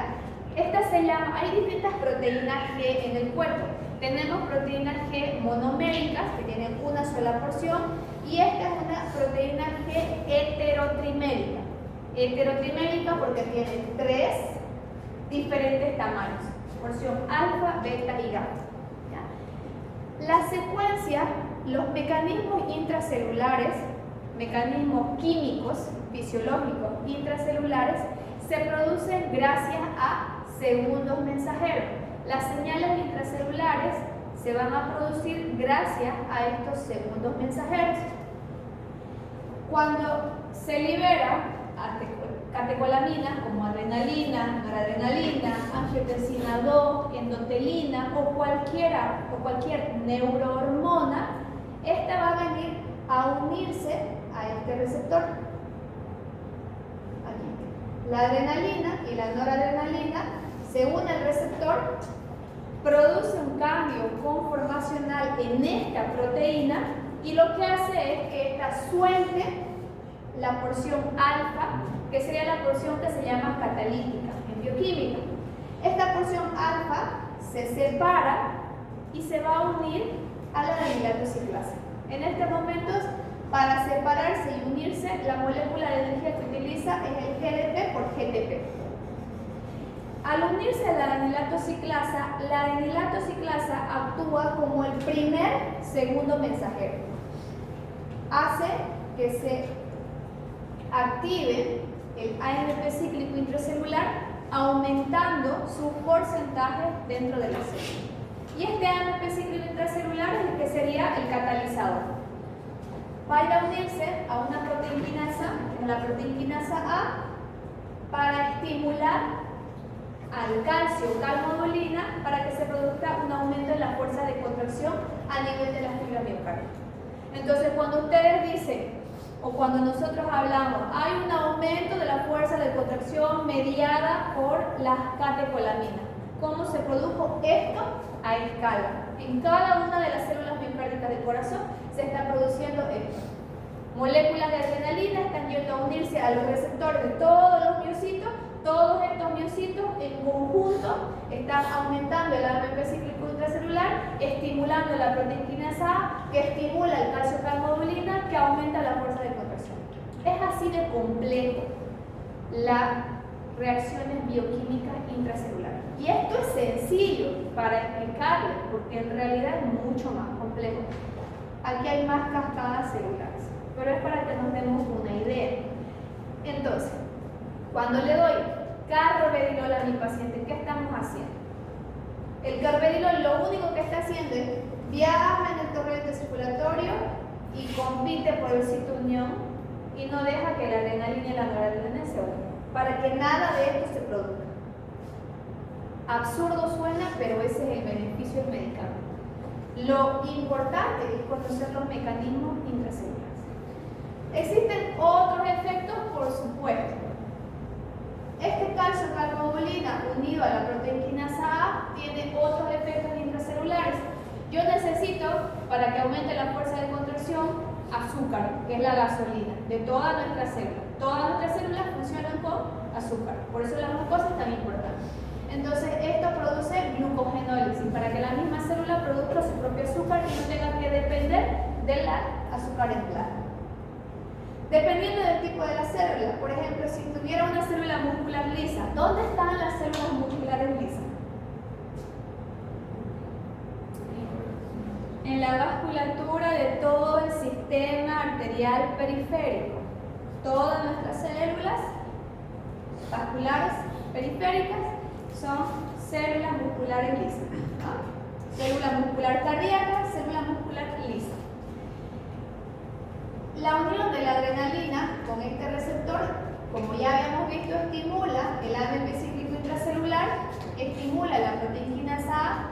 Esta se llama, hay distintas proteínas G en el cuerpo. Tenemos proteínas G monoméricas que tienen una sola porción y esta es una proteína G heterotrimérica. Heterotrimérica porque tiene 3 diferentes tamaños, porción alfa, beta y gamma. ¿Ya? La secuencia, los mecanismos intracelulares, mecanismos químicos, fisiológicos intracelulares, se producen gracias a segundos mensajeros. Las señales intracelulares se van a producir gracias a estos segundos mensajeros. Cuando se libera catecolaminas como adrenalina, noradrenalina, angiotensina 2, endotelina o cualquier neurohormona, esta va a venir a unirse a este receptor. Aquí. La adrenalina y la noradrenalina se unen al receptor, produce un cambio conformacional en esta proteína y lo que hace es que esta suelte la porción alfa, que sería la porción que se llama catalítica en bioquímica. Esta porción alfa se separa y se va a unir a la adenilatociclasa. En estos momentos, para separarse y unirse, la molécula de energía que utiliza es el GDP por GTP. Al unirse a la adenilatociclasa actúa como el primer segundo mensajero. Hace que se active el AMP cíclico intracelular, aumentando su porcentaje dentro de la célula. Y este AMP cíclico intracelular es el que sería el catalizador. Va a ir a unirse a una proteinquinasa, que es la proteinquinasa A, para estimular al calcio calmodulina para que se produzca un aumento en la fuerza de contracción a nivel de la fibra miocárdica. Entonces, cuando ustedes dicen, o cuando nosotros hablamos, hay un aumento de la fuerza de contracción mediada por las catecolaminas. ¿Cómo se produjo esto? A escala. En cada una de las células miocárdicas del corazón se está produciendo esto. Moléculas de adrenalina están yendo a unirse a los receptores de todos los miocitos. Todos estos miocitos en conjunto están aumentando el AMP cíclico intracelular, estimulando la proteinquinasa A, que estimula el calcio calmodulina, que aumenta la fuerza de contracción. Es así de complejo las reacciones bioquímicas intracelulares. Y esto es sencillo para explicarles, porque en realidad es mucho más complejo. Aquí hay más cascadas celulares, pero es para que nos demos una idea. Entonces, cuando le doy carvedilol a mi paciente, ¿qué estamos haciendo? El carvedilol lo único que está haciendo es viaja en el torrente circulatorio y compite por el sitio unión y no deja que la adrenalina y la noradrenalina se unan, para que nada de esto se produzca. Absurdo suena, pero ese es el beneficio del medicamento. Lo importante es conocer los mecanismos intracelulares. Existen otros efectos, por supuesto. Este calcio calmodulina unido a la proteinquinasa A tiene otros efectos intracelulares. Yo necesito, para que aumente la fuerza de contracción, azúcar, que es la gasolina de todas nuestras células. Todas nuestras células funcionan con azúcar, por eso la glucosa es tan importante. Entonces, esto produce glucogenólisis, para que la misma célula produzca su propio azúcar y no tenga que depender del azúcar en plata. Dependiendo del tipo de la célula, por ejemplo, si tuviera una célula muscular lisa, ¿dónde están las células musculares lisas? En la vasculatura de todo el sistema arterial periférico. Todas nuestras células vasculares periféricas son células musculares lisas. ¿No? Célula muscular cardíaca, célula muscular lisa. La unión de la adrenalina con este receptor, como ya habíamos visto, estimula el AMP cíclico intracelular, estimula la proteinquinasa A,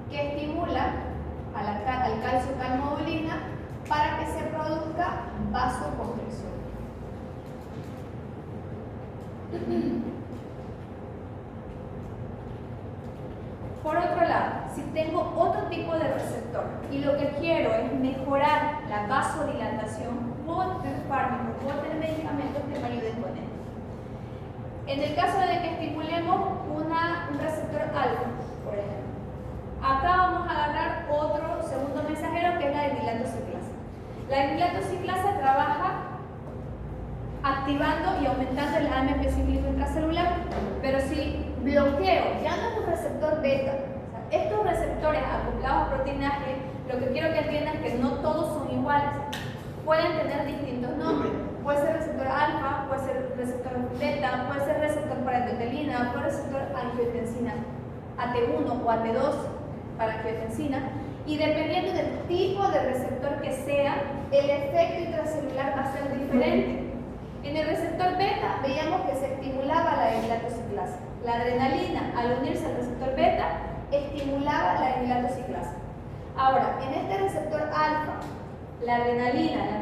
que estimula al calcio calmodulina para que se produzca vasoconstricción. Por otro lado, si tengo otro tipo de receptor y lo que quiero es mejorar la vasodilatación, puedo tener fármacos, puedo tener medicamentos que me ayuden con esto. En el caso de que estimulemos un receptor alfa, por ejemplo, acá vamos a agarrar otro segundo mensajero que es la adenilatociclasa. La adenilatociclasa trabaja activando y aumentando el AMP cíclico intracelular, pero si bloqueo, ya no es un receptor beta, o sea, estos receptores acoplados a proteína G, lo que quiero que entiendan es que no todos son iguales, pueden tener distintos nombres. Puede ser receptor alfa, puede ser receptor beta, puede ser receptor para endotelina, puede ser receptor angiotensina AT1 o AT2 para angiotensina. Y dependiendo del tipo de receptor que sea, el efecto intracelular va a ser diferente. En el receptor beta veíamos que se estimulaba la emilatociclasa. La adrenalina, al unirse al receptor beta, estimulaba la emilatociclasa. Ahora, en este receptor alfa, la adrenalina, la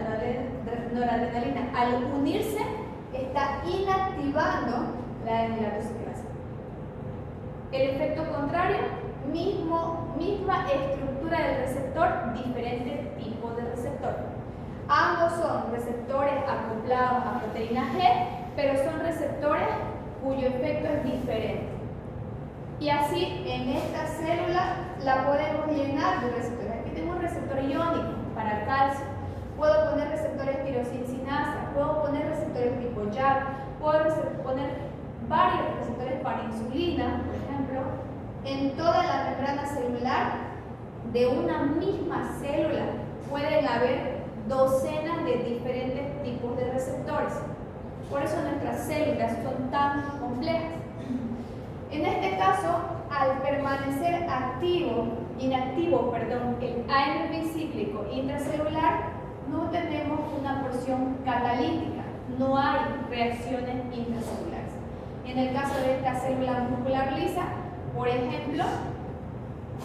noradrenalina, al unirse, está inactivando la emilatociclasa. El efecto contrario, misma estructura del receptor, diferente tipo de receptor. Ambos son receptores acoplados a proteína G, pero son receptores cuyo efecto es diferente. Y así, en esta célula la podemos llenar de receptores. Aquí tengo un receptor iónico para calcio. Puedo poner receptores tirosinasa, puedo poner receptores tipo JAK, puedo poner varios receptores para insulina, por ejemplo. En toda la membrana celular de una misma célula pueden haber docenas de diferentes tipos de receptores. Por eso nuestras células son tan complejas. En este caso, al permanecer inactivo el AMP cíclico intracelular, no tenemos una porción catalítica, no hay reacciones intracelulares. En el caso de esta célula muscular lisa, por ejemplo,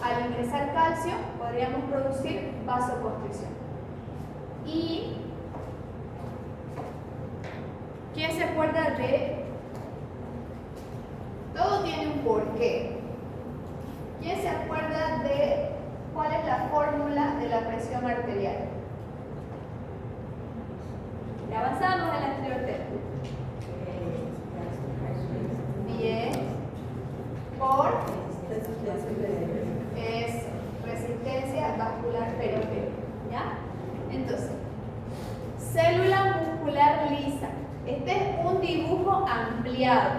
al ingresar calcio, podríamos producir vasoconstricción. ¿Y quién se acuerda de? Todo tiene un porqué. ¿Quién se acuerda de cuál es la fórmula de la presión arterial? Ya avanzamos en la anterior tema. Bien. Por es resistencia vascular periférica. ¿Ya? Entonces, célula muscular lisa. Este es un dibujo ampliado.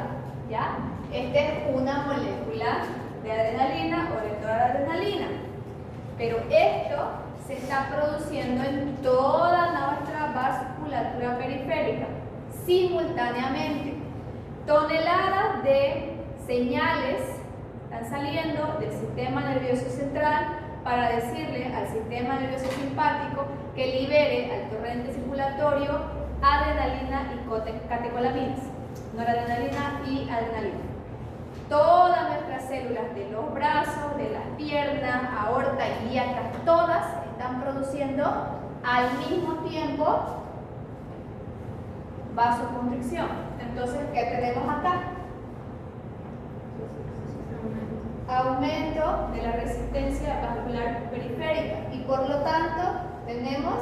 ¿Ya? Esta es una molécula de adrenalina o de noradrenalina. Pero esto se está produciendo en toda nuestra vasculatura periférica simultáneamente. Toneladas de señales están saliendo del sistema nervioso central para decirle al sistema nervioso simpático que libere al torrente circulatorio adrenalina y catecolaminas, noradrenalina y adrenalina. Todas nuestras células de los brazos, de las piernas, aorta, ilíacas, todas están produciendo al mismo tiempo vasoconstricción. Entonces, ¿qué tenemos acá? Aumento de la resistencia vascular periférica y por lo tanto tenemos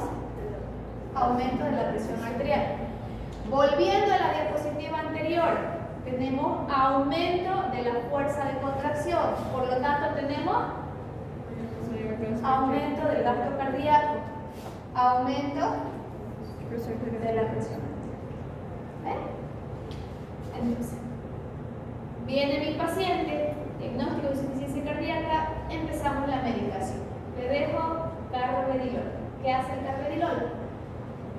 aumento de la presión arterial. Volviendo a la diapositiva anterior, tenemos aumento de la fuerza de contracción, por lo tanto tenemos aumento del gasto cardíaco, aumento de la presión arterial. Entonces, viene mi paciente, diagnóstico de insuficiencia cardíaca, empezamos la medicación. Le dejo carvedilol. ¿Qué hace el carvedilol?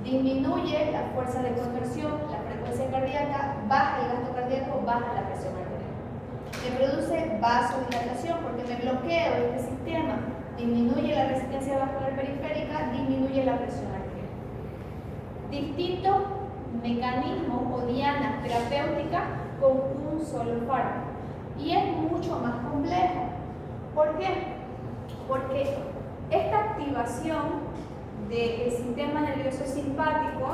Disminuye la fuerza de contracción, la frecuencia cardíaca, baja el gasto cardíaco, baja la presión arterial. Me produce vasodilatación porque me bloqueo este sistema, disminuye la resistencia vascular periférica, disminuye la presión arterial. Distintos mecanismos o dianas terapéuticas con un solo fármaco. Y es mucho más complejo. ¿Por qué? Porque esta activación del sistema nervioso simpático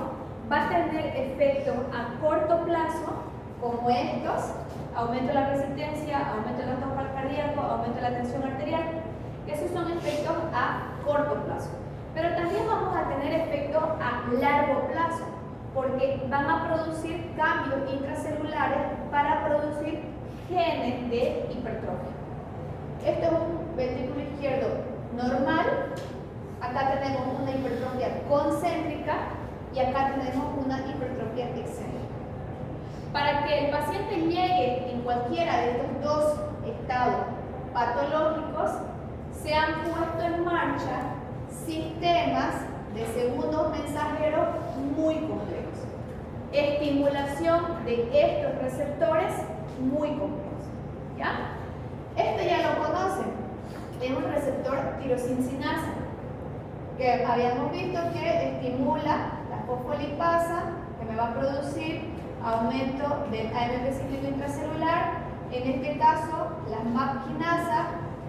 va a tener efectos a corto plazo, como estos: aumento de la resistencia, aumento del gasto cardíaco, aumento de la tensión arterial. Esos son efectos a corto plazo. Pero también vamos a tener efectos a largo plazo, porque van a producir cambios intracelulares para producir genes de hipertrofia. Esto es un ventrículo izquierdo normal. Acá tenemos una hipertrofia concéntrica y acá tenemos una hipertrofia excéntrica. Para que el paciente llegue en cualquiera de estos dos estados patológicos, se han puesto en marcha sistemas de segundos mensajeros muy complejos. estimulación de estos receptores muy complejos. ¿Ya? Esto ya lo conocen. Es un receptor tirosincina, que habíamos visto que estimula la fosfolipasa, que me va a producir aumento del AMP cíclico intracelular, en este caso las MAP quinasa,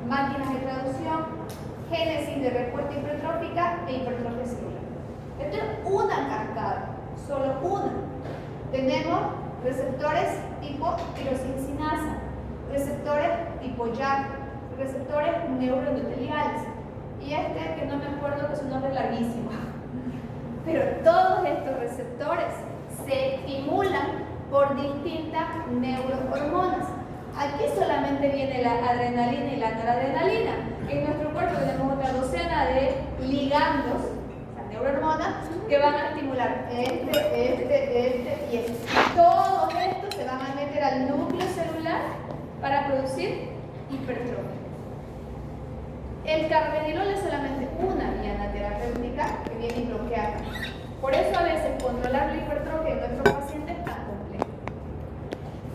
máquinas de traducción, génesis de respuesta hipertrófica e hipertrofia celular. Esto es una cascada, solo una. Tenemos receptores tipo tirosincina, receptores tipo JAK, receptores neuroendoteliales, y este que no me acuerdo, que su nombre es larguísimo. Pero todos estos receptores se estimulan por distintas neurohormonas. Aquí solamente viene la adrenalina y la noradrenalina. En nuestro cuerpo tenemos otra docena de ligandos, o sea, neurohormonas, que van a estimular este y este. Todos estos se van a meter al núcleo celular para producir hipertrofia. El carvedilol es solamente una diana terapéutica que viene y bloquea. Por eso a veces controlar la hipertrofia de nuestro paciente es tan complejo.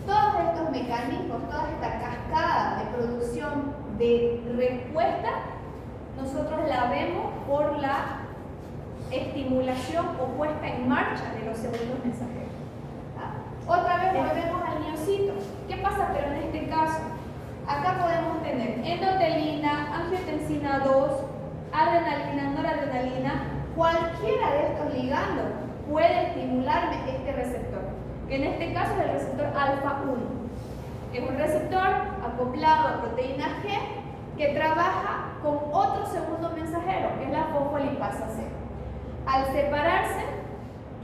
Todos estos mecanismos, toda esta cascada de producción de respuesta, nosotros la vemos por la estimulación o puesta en marcha de los segundos mensajeros. Otra vez volvemos al miocito. ¿Qué pasa pero en este caso? Acá podemos tener endotelina, angiotensina 2, adrenalina, noradrenalina. Cualquiera de estos ligandos puede estimularme este receptor, que en este caso es el receptor alfa 1. Es un receptor acoplado a proteína G que trabaja con otro segundo mensajero, que es la fosfolipasa C. Al separarse,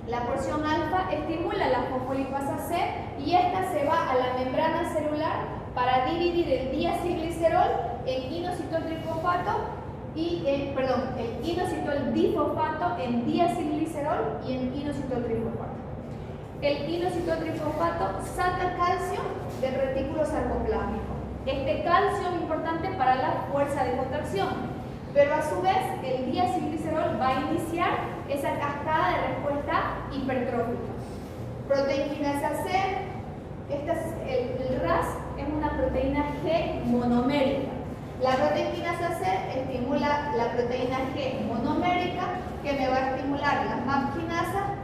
la porción alfa estimula la fosfolipasa C y esta se va a la membrana celular para dividir el diacilglicerol en inositol trifosfato y el inositol difosfato en diacilglicerol y en inositol trifosfato. El inositol trifosfato saca calcio del retículo sarcoplásmico. Este calcio es importante para la fuerza de contracción, pero a su vez el diacilglicerol va a iniciar esa cascada de respuesta hipertrófica. Proteinquinasa C, el RAS es una proteína G monomérica. La proteinquinasa C estimula la proteína G monomérica, que me va a estimular la MAP quinasa,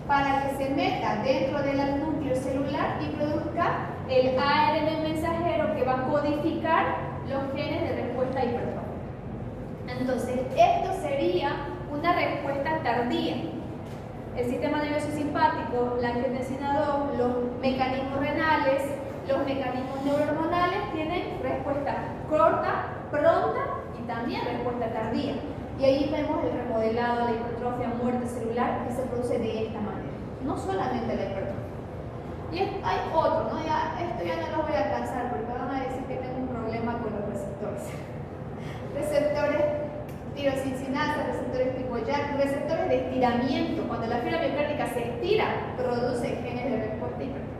para que se meta dentro del núcleo celular y produzca el ARN mensajero que va a codificar los genes de respuesta hipertrófica. Entonces, esto sería una respuesta tardía. El sistema nervioso simpático, la angiotensina 2, los mecanismos renales, los mecanismos neurohormonales tienen respuesta corta, pronta y también respuesta tardía. Y ahí vemos el remodelado, la hipertrofia, muerte celular que se produce de esta manera. No solamente la hipertrofia. Y hay otro, ¿no? Esto ya no lo voy a alcanzar porque van a decir que tengo un problema con los receptores. Receptores tirosincinases, receptores tipo JAK, receptores de estiramiento. Cuando la fibra miocárdica se estira, produce genes de respuesta hipertrófica.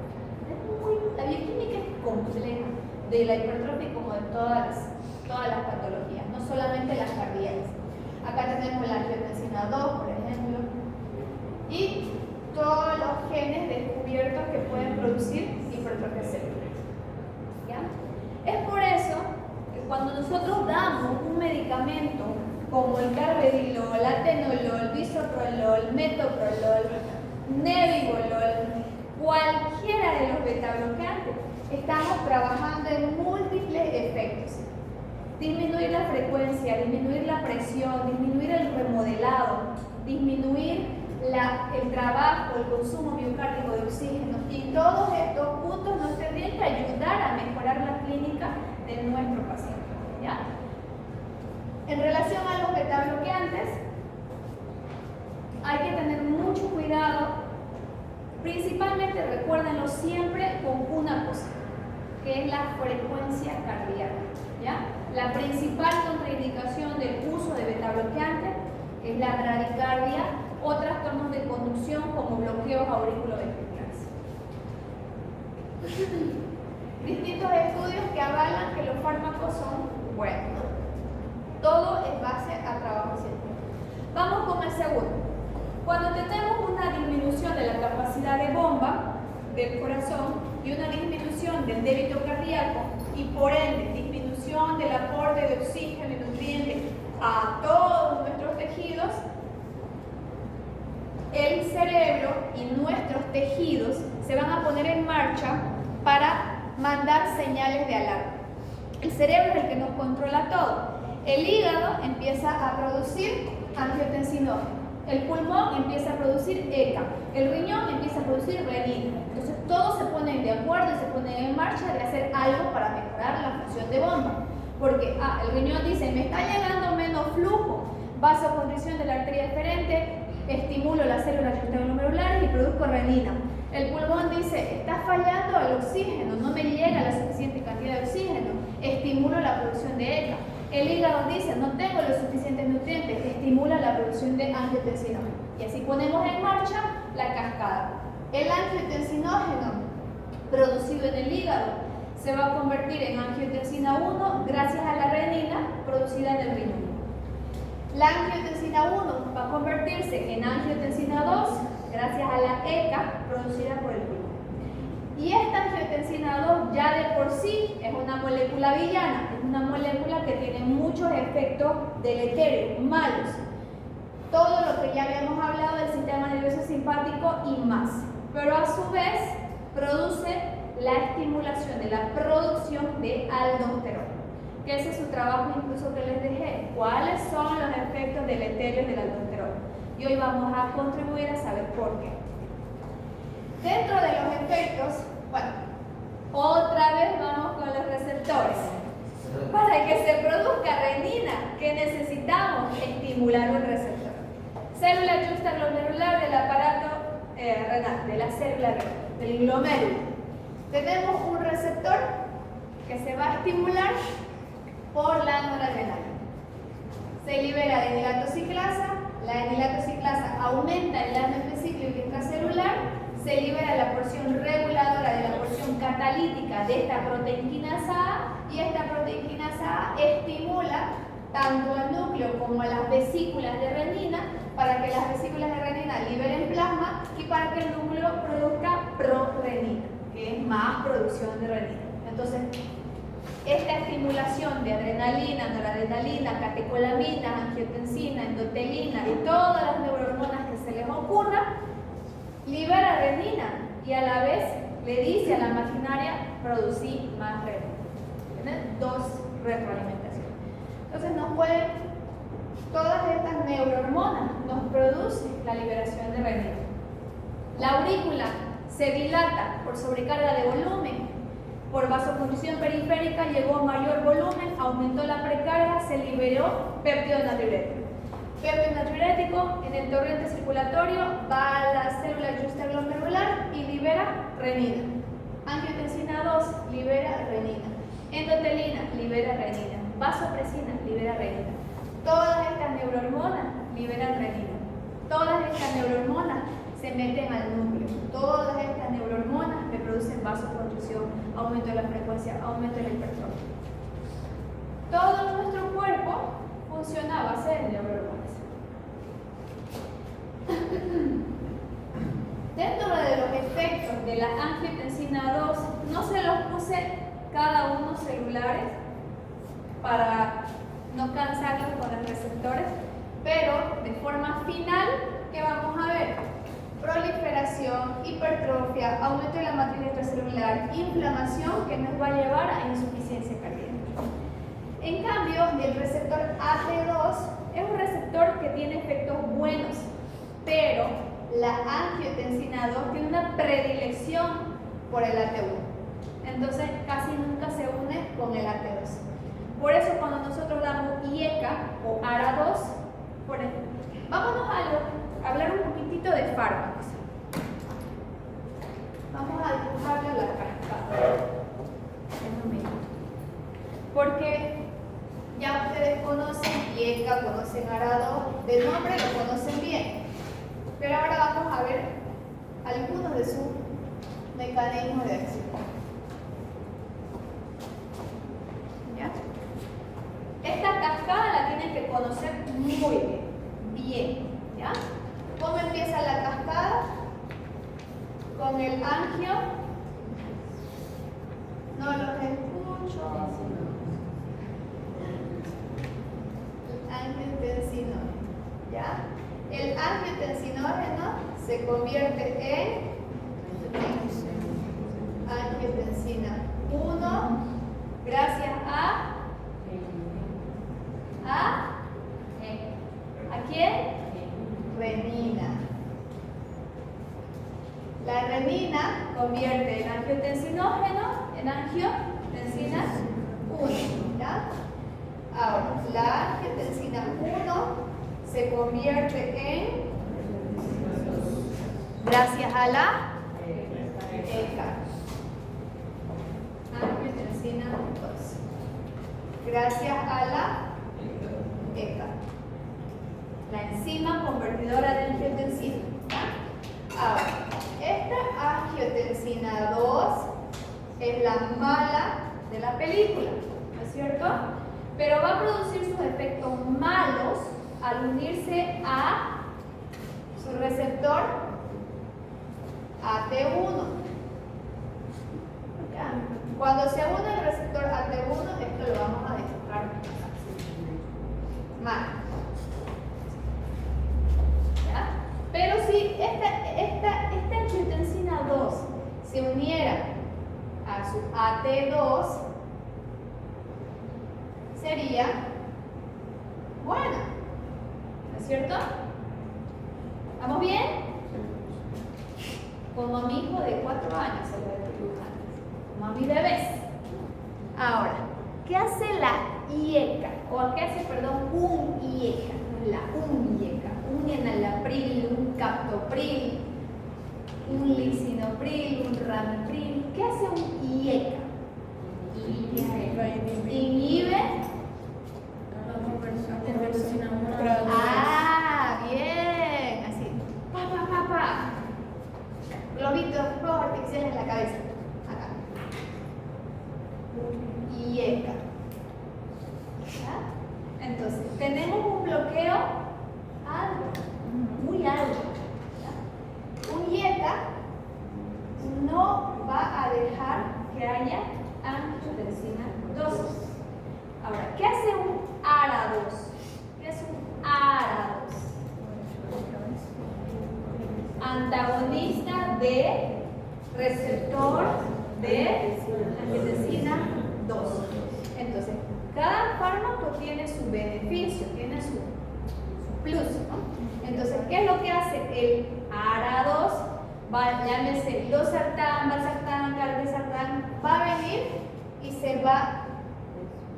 La bioquímica es compleja de la hipertrofia como de todas las patologías, no solamente las cardíacas. Acá tenemos la angiotensina 2, por ejemplo, y todos los genes descubiertos que pueden producir hipertrofia celular. ¿Ya? Es por eso que cuando nosotros damos un medicamento como el carvedilol, atenolol, bisoprolol, metoprolol, nebivolol, cualquiera de los betabloqueantes, estamos trabajando en múltiples efectos. Disminuir la frecuencia, disminuir la presión, disminuir el remodelado, disminuir el trabajo, el consumo miocárdico de oxígeno, y todos estos puntos nos tendrían que ayudar a mejorar la clínica de nuestro paciente. ¿Ya? En relación a los betabloqueantes, hay que tener mucho cuidado, principalmente recuérdenlo siempre con una cosa, que es la frecuencia cardíaca. ¿Ya? La principal contraindicación del uso de betabloqueantes es la bradicardia o trastornos de conducción como bloqueos auriculoventriculares. Distintos estudios que avalan que los fármacos son buenos. Todo es base a trabajo científico. Vamos con el segundo. Cuando tenemos una disminución de la capacidad de bomba del corazón y una disminución del débito cardíaco y por ende disminución del aporte de oxígeno y nutrientes a todos nuestros tejidos, el cerebro y nuestros tejidos se van a poner en marcha para mandar señales de alarma. El cerebro es el que nos controla todo. El hígado empieza a producir angiotensinógeno, el pulmón empieza a producir ECA, el riñón empieza a producir renina. Entonces todos se ponen de acuerdo y se ponen en marcha de hacer algo para mejorar la función de bomba. Porque el riñón dice, me está llegando menos flujo, vasoconstricción de la arteria deferente, estimulo las células glomerulares y produzco renina. El pulmón dice, está fallando el oxígeno, no me llega la suficiente cantidad de oxígeno, estimulo la producción de ECA. El hígado dice, no tengo los suficientes nutrientes, estimula la producción de angiotensinógeno. Y así ponemos en marcha la cascada. El angiotensinógeno producido en el hígado se va a convertir en angiotensina 1 gracias a la renina producida en el riñón. La angiotensina 1 va a convertirse en angiotensina 2 gracias a la ECA producida por el pulmón. Y esta angiotensina 2 ya de por sí es una molécula villana, es una molécula que tiene muchos efectos deleterios, malos. Todo lo que ya habíamos hablado del sistema nervioso simpático y más. Pero a su vez produce la estimulación de la producción de aldosterona, que ese es su trabajo incluso que les dejé. ¿Cuáles son los efectos deleterios de la aldosterona? Y hoy vamos a contribuir a saber por qué. Dentro de los efectos, bueno, otra vez vamos con los receptores. Para que se produzca renina, ¿qué necesitamos? Estimular un receptor. Célula juxtaglomerular del aparato renal, de la célula renal, del glomérulo. Tenemos un receptor que se va a estimular por la noradrenalina. Se libera de enilatociclasa, la enilatociclasa aumenta el AMP cíclico intracelular, se libera la porción reguladora de la porción catalítica de esta proteínasa A y esta proteínasa A estimula tanto al núcleo como a las vesículas de renina para que las vesículas de renina liberen plasma y para que el núcleo produzca prorenina, que es más producción de renina. Entonces, esta estimulación de adrenalina, noradrenalina, catecolamina, angiotensina, endotelina y todas las neurohormonas que se les ocurra, libera renina y a la vez le dice a la maquinaria producir más renina. ¿Tienen? Dos retroalimentaciones. Entonces todas estas neurohormonas nos producen la liberación de renina. La aurícula se dilata por sobrecarga de volumen, por vasoconstricción periférica llegó a mayor volumen, aumentó la precarga, se liberó péptido natriurético. Péptido natriurético en el torrente circulatorio va a la célula juxtaglomerular y libera renina. Angiotensina 2 libera renina. Endotelina libera renina. Vasopresina libera renina. Todas estas neurohormonas liberan renina. Todas estas neurohormonas se meten al núcleo. Todas estas neurohormonas me producen vasoconstricción, aumento de la frecuencia, aumento de la hipertrofia. Todo nuestro cuerpo funciona a base de neurohormonas. Dentro de los efectos de la angiotensina 2, no se los puse cada uno celulares para no cansarlos con los receptores, pero de forma final, ¿qué vamos a ver? Proliferación, hipertrofia, aumento de la matriz extracelular, inflamación que nos va a llevar a insuficiencia cardíaca. En cambio, el receptor AT2 es un receptor que tiene efectos buenos, pero la angiotensina 2 tiene una predilección por el AT1. Entonces, casi nunca se une con el AT2. Por eso, cuando nosotros damos IECA o ARA2, por ejemplo, vámonos a hablar un poquitito de fármacos. Vamos a dibujarle la cascada. Es lo mismo. Porque ya ustedes conocen IECA, conocen ARA2, de nombre lo conocen bien. Pero ahora vamos a ver algunos de sus mecanismos de acción. ¿Ya? Esta cascada la tienen que conocer muy bien. ¿Ya? ¿Cómo empieza se convierte en angiotensina 1 gracias ¿a quién? Renina. La renina convierte el angiotensinógeno en angiotensina 1, ¿ya? Ahora, la angiotensina 1 se convierte en, gracias a la ECA, angiotensina 2, gracias a la ECA, la enzima convertidora de angiotensina. Ahora, esta angiotensina 2 es la mala de la película, ¿no es cierto? Pero va a producir sus efectos malos al unirse a su receptor AT1. ¿Ya? Cuando se une el receptor AT1, esto lo vamos a dibujar mal. ¿Ya? Pero si esta angiotensina 2 se uniera a su AT2, sería buena, ¿no es cierto? ¿Vamos bien? Como a mi hijo de 4 años se lo estoy dibujando, como a mi bebés. Ahora, ¿qué hace la IECA? O ¿qué hace, perdón, un IECA? No es la un IECA. Un enalapril, un captopril, un lisinopril, un ramipril. ¿Qué hace un IECA? Inhibe. Ah, bien. Así. Pa. Globitos rojos artificiales en la cabeza. Acá. IECA. ¿Ya? Entonces, tenemos un bloqueo alto, muy alto. ¿Ya? Un IECA no va a dejar que haya angiotensina 2. Ahora, ¿qué hace un ARA2? ¿Qué es un ARA2? Antagonista de receptor de angiotensina 2. Entonces, cada fármaco tiene su beneficio, tiene su plus, ¿no? Entonces, ¿qué es lo que hace el ARA2? Llámese losartán, valsartán, carbesartán, va a venir y se va a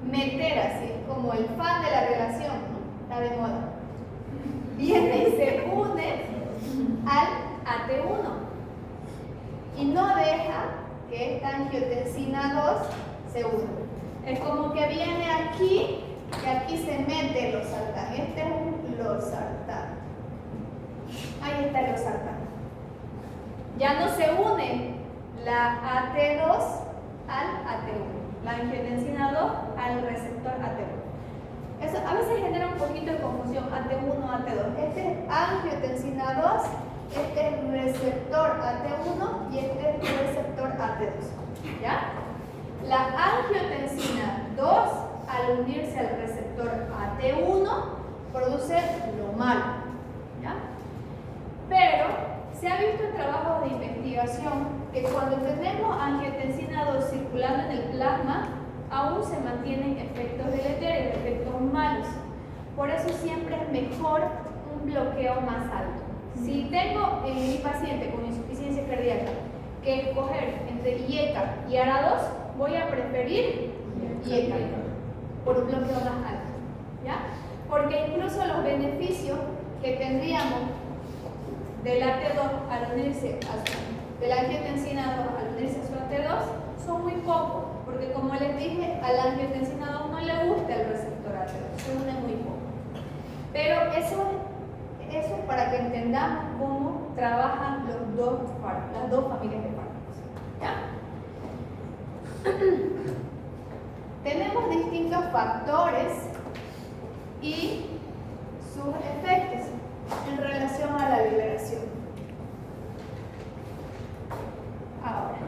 meter así, como el fan de la relación, ¿no? Está de moda. Viene y se une al AT1 y no deja que esta angiotensina 2 se una. Es como que viene aquí y aquí se mete el losartán. Este es un losartán. Ahí está el losartán. Ya no se une la AT2 al AT1, la angiotensina 2 al receptor AT1. Eso a veces genera un poquito de confusión, AT1, AT2. Este es angiotensina 2, este es receptor AT1 y este es receptor AT2. ¿Ya? La angiotensina 2, al unirse al receptor AT1, produce lo malo. ¿Ya? Pero se ha visto en trabajos de investigación que cuando tenemos angiotensina 2 circulando en el plasma, aún se mantienen efectos deleterios, efectos malos. Por eso siempre es mejor un bloqueo más alto. Si tengo en mi paciente con insuficiencia cardíaca que escoger entre IECA y ARA2, voy a preferir IECA por un bloqueo más alto. ¿Ya? Porque incluso los beneficios que tendríamos del AT2 al unirse a su, de la angiotensina 2 al unirse a su AT2 son muy pocos, porque como les dije, a la angiotensina 2 no le gusta el receptor AT2, se une muy poco. Pero eso es para que entendamos cómo trabajan las dos familias de fármacos. ¿Ya? Tenemos distintos factores y sus efectos en relación a la liberación. Ahora,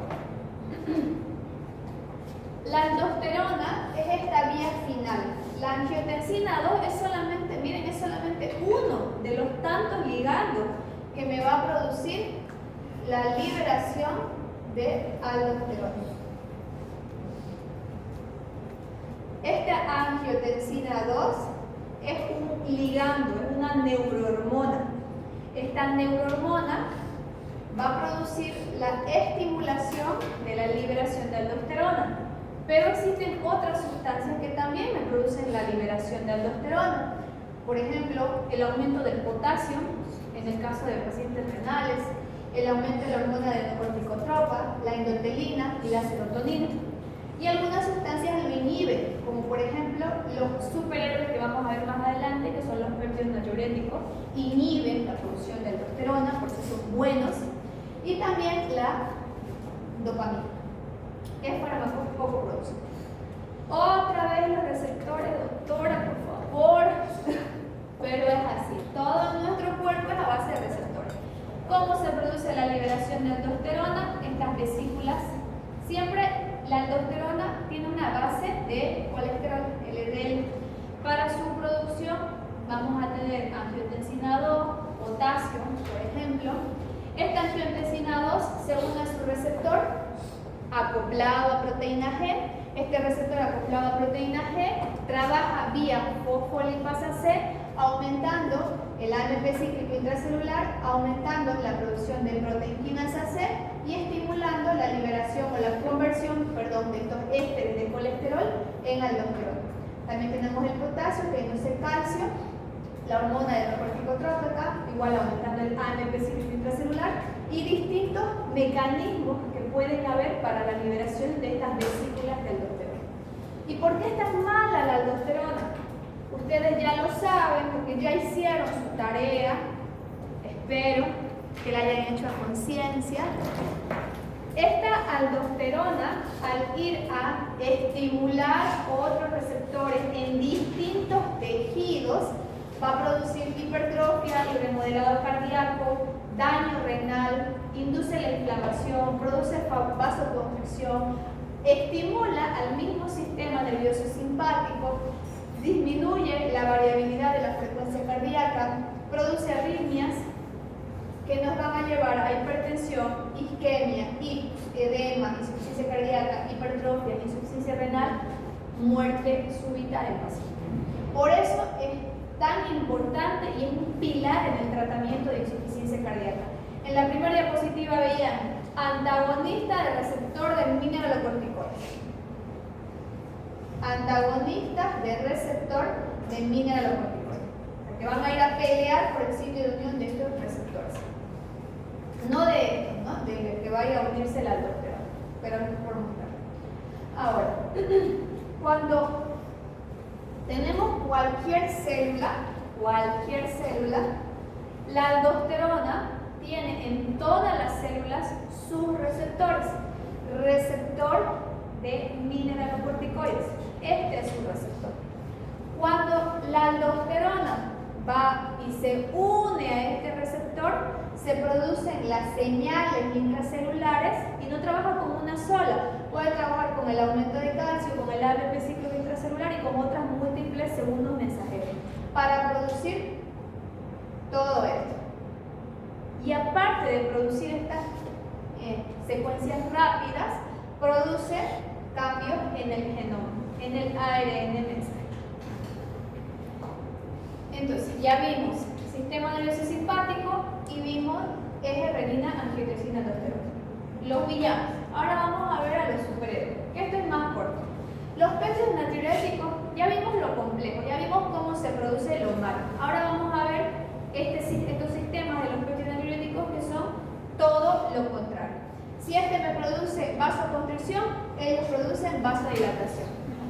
la aldosterona es esta vía final. La angiotensina 2 es solamente, miren, es solamente uno de los tantos ligandos que me va a producir la liberación de aldosterona. Esta angiotensina 2 es un ligando, es una neurohormona. Esta neurohormona va a producir la estimulación de la liberación de aldosterona. Pero existen otras sustancias que también me producen la liberación de aldosterona. Por ejemplo, el aumento del potasio, en el caso de pacientes renales, el aumento de la hormona adrenocorticotropa, la endotelina y la serotonina. Y algunas sustancias lo inhiben, como por ejemplo los superhéroes que vamos a ver más adelante, que son los péptidos natriuréticos, inhiben la producción de aldosterona, por eso son buenos, y también la dopamina. Es fármaco poco producido. Otra vez los receptores, doctora, por favor. Pero es así. Todo nuestro cuerpo es a base de receptores. ¿Cómo se produce la liberación de aldosterona? Estas vesículas. Siempre la aldosterona tiene una base de colesterol, LDL. Para su producción vamos a tener angiotensina 2, potasio, por ejemplo. Esta angiotensina 2 se une a su receptor acoplado a proteína G. Este receptor acoplado a proteína G trabaja vía fosfolipasa C, aumentando el AMP cíclico intracelular, aumentando la producción de proteinquinasa C y estimulando la liberación o la conversión, de estos ésteres de colesterol en aldosterona. También tenemos el potasio que induce calcio, la hormona adrenocorticotrópica, igual aumentando el AMP cíclico intracelular, y distintos mecanismos que pueden haber para la liberación de estas vesículas de aldosterona. ¿Y por qué es tan mala la aldosterona? Ustedes ya lo saben porque ya hicieron su tarea, espero que la hayan hecho a conciencia. Esta aldosterona, al ir a estimular otros receptores en distintos tejidos, va a producir hipertrofia y remodelado cardíaco, daño renal, induce la inflamación, produce vasoconstricción, estimula al mismo sistema nervioso simpático, disminuye la variabilidad de la frecuencia cardíaca, produce arritmias que nos van a llevar a hipertensión, isquemia, edema, insuficiencia cardíaca, hipertrofia, insuficiencia renal, muerte súbita del paciente. Por eso es tan importante y es un pilar en el tratamiento de insuficiencia cardíaca. En la primera diapositiva veían antagonista del receptor del mineralocorticoide. Antagonistas del receptor del mineralocorticoide. Que van a ir a pelear por el sitio de unión de estos receptores. No de estos, ¿no? De que vaya a unirse la aldosterona, pero por mostrar. Ahora, cuando tenemos cualquier célula, la aldosterona tiene en todas las células sus receptores. Receptor de mineralocorticoides. Este es su receptor. Cuando la aldosterona va y se une a este receptor, se producen las señales intracelulares y no trabaja como una sola. Puede trabajar con el aumento de calcio, con el AMP cíclico intracelular y con otras múltiples segundos mensajeros para producir todo esto. Y aparte de producir estas secuencias rápidas, produce cambios en el genoma, en el ARN mensajero. Entonces, ya vimos sistema nervioso simpático y vimos eje renina-angiotensina aldosterona. Los villanos. Ahora vamos a ver a los superhéroes, que esto es más corto. Los péptidos natriuréticos, ya vimos lo complejo, ya vimos cómo se produce lo malo. Ahora vamos a ver estos sistemas de los péptidos natriuréticos que son todo lo contrario. Si este me produce vasoconstricción, ellos producen vasodilatación.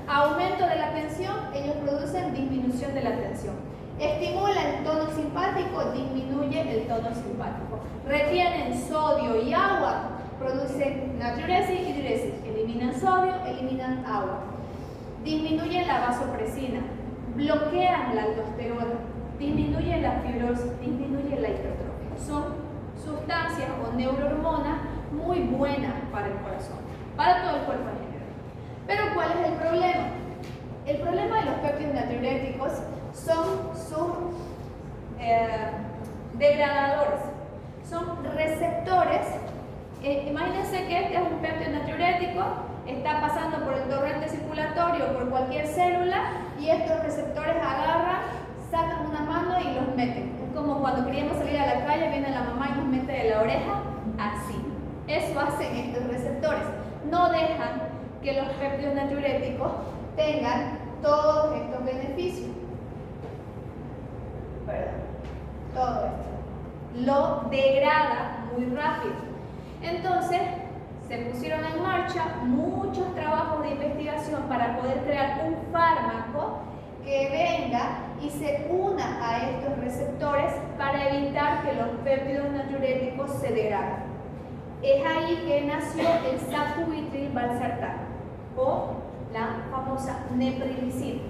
Aumento de la tensión, ellos producen disminución de la tensión. Estimula el tono simpático, disminuye el tono simpático. Retienen sodio y agua, producen natriuresis y diuresis. Eliminan sodio, eliminan agua. Disminuyen la vasopresina, bloquean la aldosterona, disminuyen la fibrosis, disminuyen la hipertrofia. Son sustancias o neurohormonas muy buenas para el corazón, para todo el cuerpo en general. Pero ¿cuál es el problema? El problema de los péptidos natriuréticos son sus degradadores. Imagínense que este es un péptido natriurético, está pasando por el torrente circulatorio, por cualquier célula, y estos receptores agarran, sacan una mano y los meten. Es como cuando queríamos salir a la calle, viene la mamá y nos mete de la oreja, así. Eso hacen estos receptores. No dejan que los péptidos natriuréticos tengan todos estos beneficios. Perdón, todo esto. Lo degrada muy rápido. Entonces, se pusieron en marcha muchos trabajos de investigación para poder crear un fármaco que venga y se una a estos receptores para evitar que los péptidos natriuréticos se degraden. Es ahí que nació el sacubitril valsartán o la famosa neprilicina.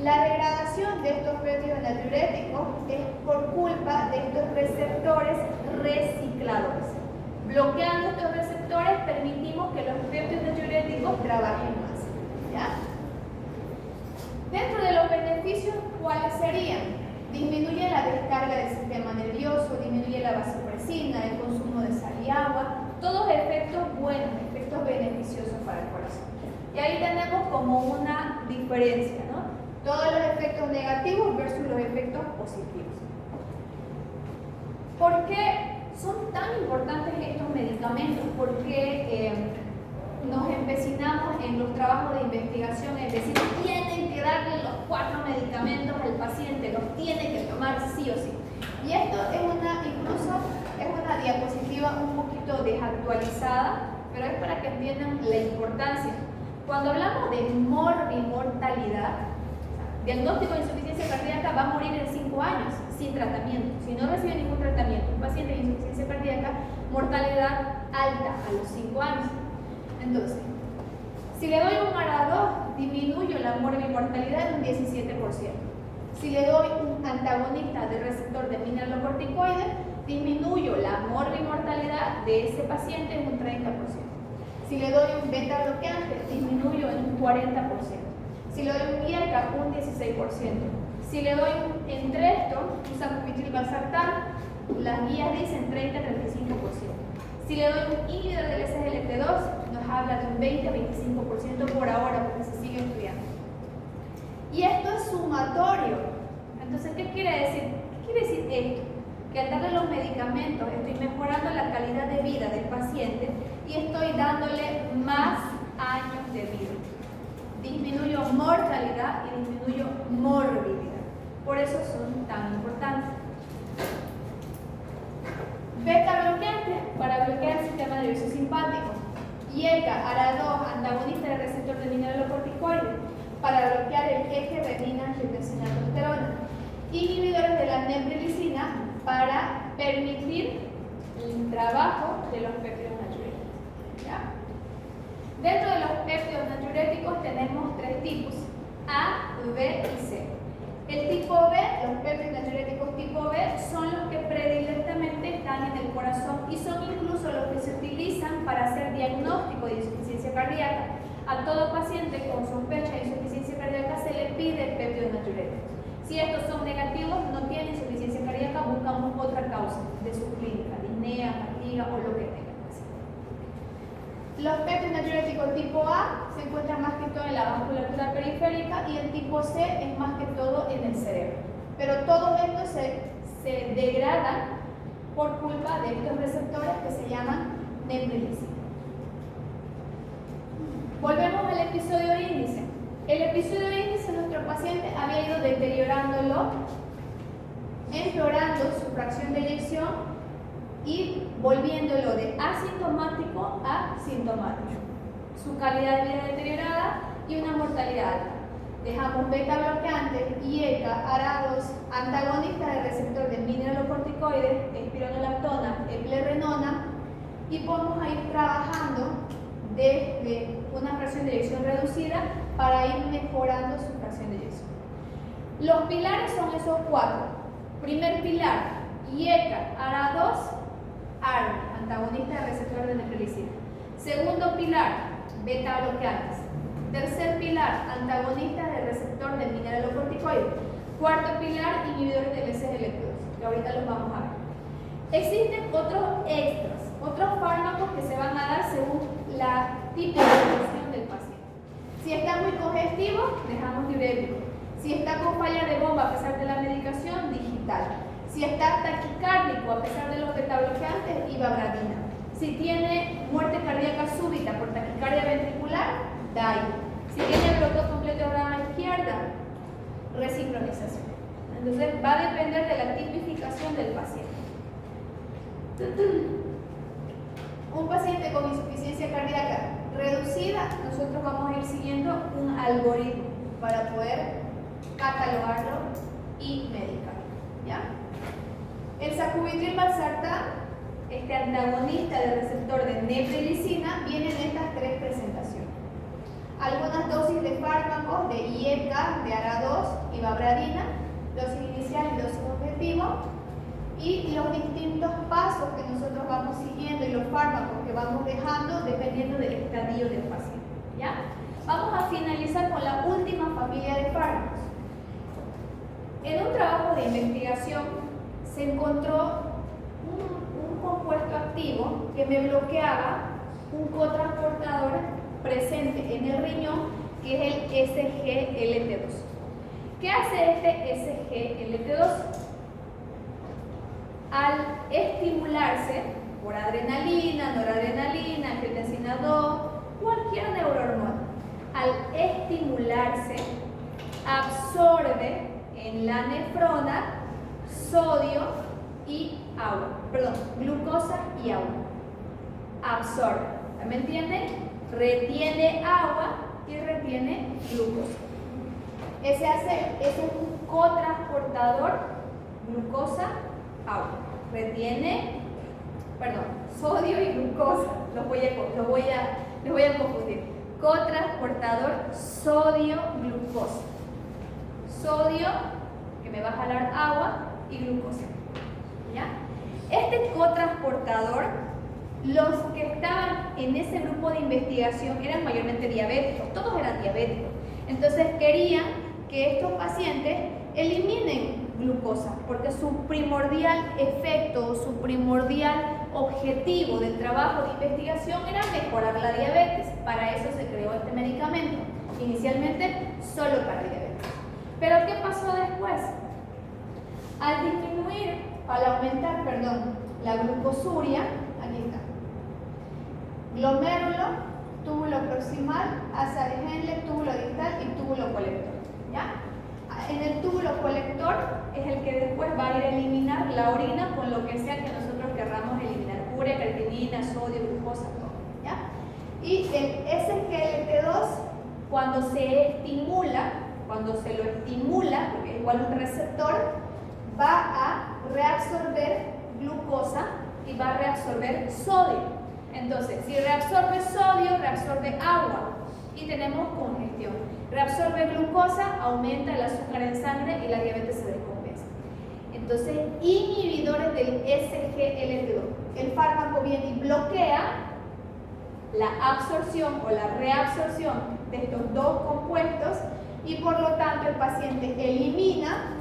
La degradación de estos péptidos natriuréticos es por culpa de estos receptores recicladores. Bloqueando estos receptores permitimos que los péptidos natriuréticos trabajen más. ¿Ya? Dentro de los beneficios, ¿cuáles serían? Disminuye la descarga del sistema nervioso, disminuye la vasopresina, el consumo de sal y agua, todos efectos buenos, efectos beneficiosos para el corazón. Y ahí tenemos como una diferencia, ¿no? Todos los efectos negativos versus los efectos positivos. ¿Por qué son tan importantes estos medicamentos? Porque nos empecinamos en los trabajos de investigación, es decir, tienen que darle los 4 medicamentos al paciente, los tiene que tomar sí o sí. Y esto es incluso es una diapositiva un poquito desactualizada, pero es para que entiendan la importancia. Cuando hablamos de morbimortalidad, diagnóstico de insuficiencia cardíaca, va a morir en 5 años sin tratamiento. Si no recibe ningún tratamiento, un paciente de insuficiencia cardíaca, mortalidad alta a los 5 años. Entonces, si le doy un ARA2, disminuyo la morbimortalidad en un 17%. Si le doy un antagonista del receptor de mineralocorticoides, disminuyo la morbimortalidad de ese paciente en un 30%. Si le doy un beta bloqueante, disminuyo en un 40%. Si le doy un IECA, un 16%. Si le doy entre esto, un sacubitril valsartán, las guías dicen 30-35%. Si le doy un inhibidor del SGLT2, nos habla de un 20-25% por ahora, porque se sigue estudiando. Y esto es sumatorio. Entonces, ¿qué quiere decir? ¿Qué quiere decir esto? Que al darle los medicamentos estoy mejorando la calidad de vida del paciente y estoy dándole más años de vida. Disminuyo mortalidad y disminuyo morbilidad. Por eso son tan importantes. Beta bloqueante para bloquear el sistema nervioso simpático. IECA, ARA2, antagonista del receptor de mineralocorticoides para bloquear el eje renina-angiotensina-aldosterona. Inhibidores de la neprilicina para permitir el trabajo de los péptidos natriuréticos. ¿Ya? Dentro de los péptidos natriuréticos tenemos 3 tipos, A, B y C. El tipo B, los péptidos natriuréticos tipo B, son los que predilectamente están en el corazón y son incluso los que se utilizan para hacer diagnóstico de insuficiencia cardíaca. A todo paciente con sospecha de insuficiencia cardíaca se le pide péptidos natriuréticos. Si estos son negativos, no tienen insuficiencia cardíaca, buscamos otra causa de su clínica, disnea, fatiga o lo que tenga. Los péptidos natriuréticos tipo A se encuentran más que todo en la vasculatura periférica y el tipo C es más que todo en el cerebro. Pero todos estos se degradan por culpa de estos receptores que se llaman neprilicina. Volvemos al episodio índice. El episodio índice, nuestro paciente había ido deteriorándolo, empeorando su fracción de eyección y volviéndolo de asintomático a sintomático. Su calidad de vida deteriorada y una mortalidad alta. Dejamos beta bloqueante, IECA, ARA2, antagonista del receptor de mineralocorticoides, espironolactona, eplerenona, y podemos ir trabajando desde una fracción de eyección reducida para ir mejorando su fracción de eyección. Los pilares son esos 4. Primer pilar, IECA, ARA2, ARB, antagonista del receptor de neprilicina. Segundo pilar, beta bloqueantes. Tercer pilar, antagonista del receptor del mineralocorticoide. Cuarto pilar, inhibidores del SGLT2, que ahorita los vamos a ver. Existen otros extras, Otros fármacos que se van a dar según la tipificación del paciente. Si está muy congestivo, dejamos diurético. Si está con falla de bomba a pesar de la medicación, digital. Si está taquicárdico a pesar de los betabloqueantes, ivabradina. Si tiene muerte cardíaca súbita por taquicardia ventricular, DAI. Si tiene bloqueo completo de rama izquierda, resincronización. Entonces va a depender de la tipificación del paciente. Un paciente con insuficiencia cardíaca reducida, nosotros vamos a ir siguiendo un algoritmo para poder catalogarlo y medicarlo, ¿ya? El sacubitril valsartán, este antagonista del receptor de neprilicina, viene en estas tres presentaciones. Algunas dosis de fármacos de IECA, de ARA2, ivabradina, dosis inicial y dosis objetivo, y los distintos pasos que nosotros vamos siguiendo y los fármacos que vamos dejando dependiendo del estadio del paciente, ¿ya? Vamos a finalizar con la última familia de fármacos. En un trabajo de investigación se encontró un compuesto activo que me bloqueaba un cotransportador presente en el riñón, que es el SGLT2. ¿Qué hace este SGLT2? Al estimularse por adrenalina, noradrenalina, angiotensina 2, cualquier neurohormona, al estimularse absorbe en la nefrona sodio y agua, glucosa y agua. Absorbe, ¿me entienden? Retiene agua y retiene glucosa. Ese es un cotransportador glucosa-agua. Retiene, sodio y glucosa. Les voy a confundir. Cotransportador sodio-glucosa. Sodio, que me va a jalar agua, y glucosa. ¿Ya? Este cotransportador, los que estaban en ese grupo de investigación eran mayormente diabéticos, todos eran diabéticos. Entonces querían que estos pacientes eliminen glucosa, porque su primordial efecto, su primordial objetivo del trabajo de investigación era mejorar la diabetes. Para eso se creó este medicamento, inicialmente solo para diabetes. Pero ¿qué pasó después? Al aumentar la glucosuria, aquí está, glomérulo, túbulo proximal, asa de Henle, túbulo distal y túbulo colector, ¿ya? En el túbulo colector es el que después va a ir a eliminar la orina con lo que sea que nosotros querramos eliminar, urea, creatinina, sodio, glucosa, todo, ¿ya? Y el SGLT2, cuando se lo estimula, porque es igual un receptor, va a reabsorber glucosa y va a reabsorber sodio. Entonces, si reabsorbe sodio, reabsorbe agua y tenemos congestión. Reabsorbe glucosa, aumenta el azúcar en sangre y la diabetes se descompensa. Entonces, inhibidores del SGLT2. El fármaco viene y bloquea la absorción o la reabsorción de estos dos compuestos y por lo tanto el paciente elimina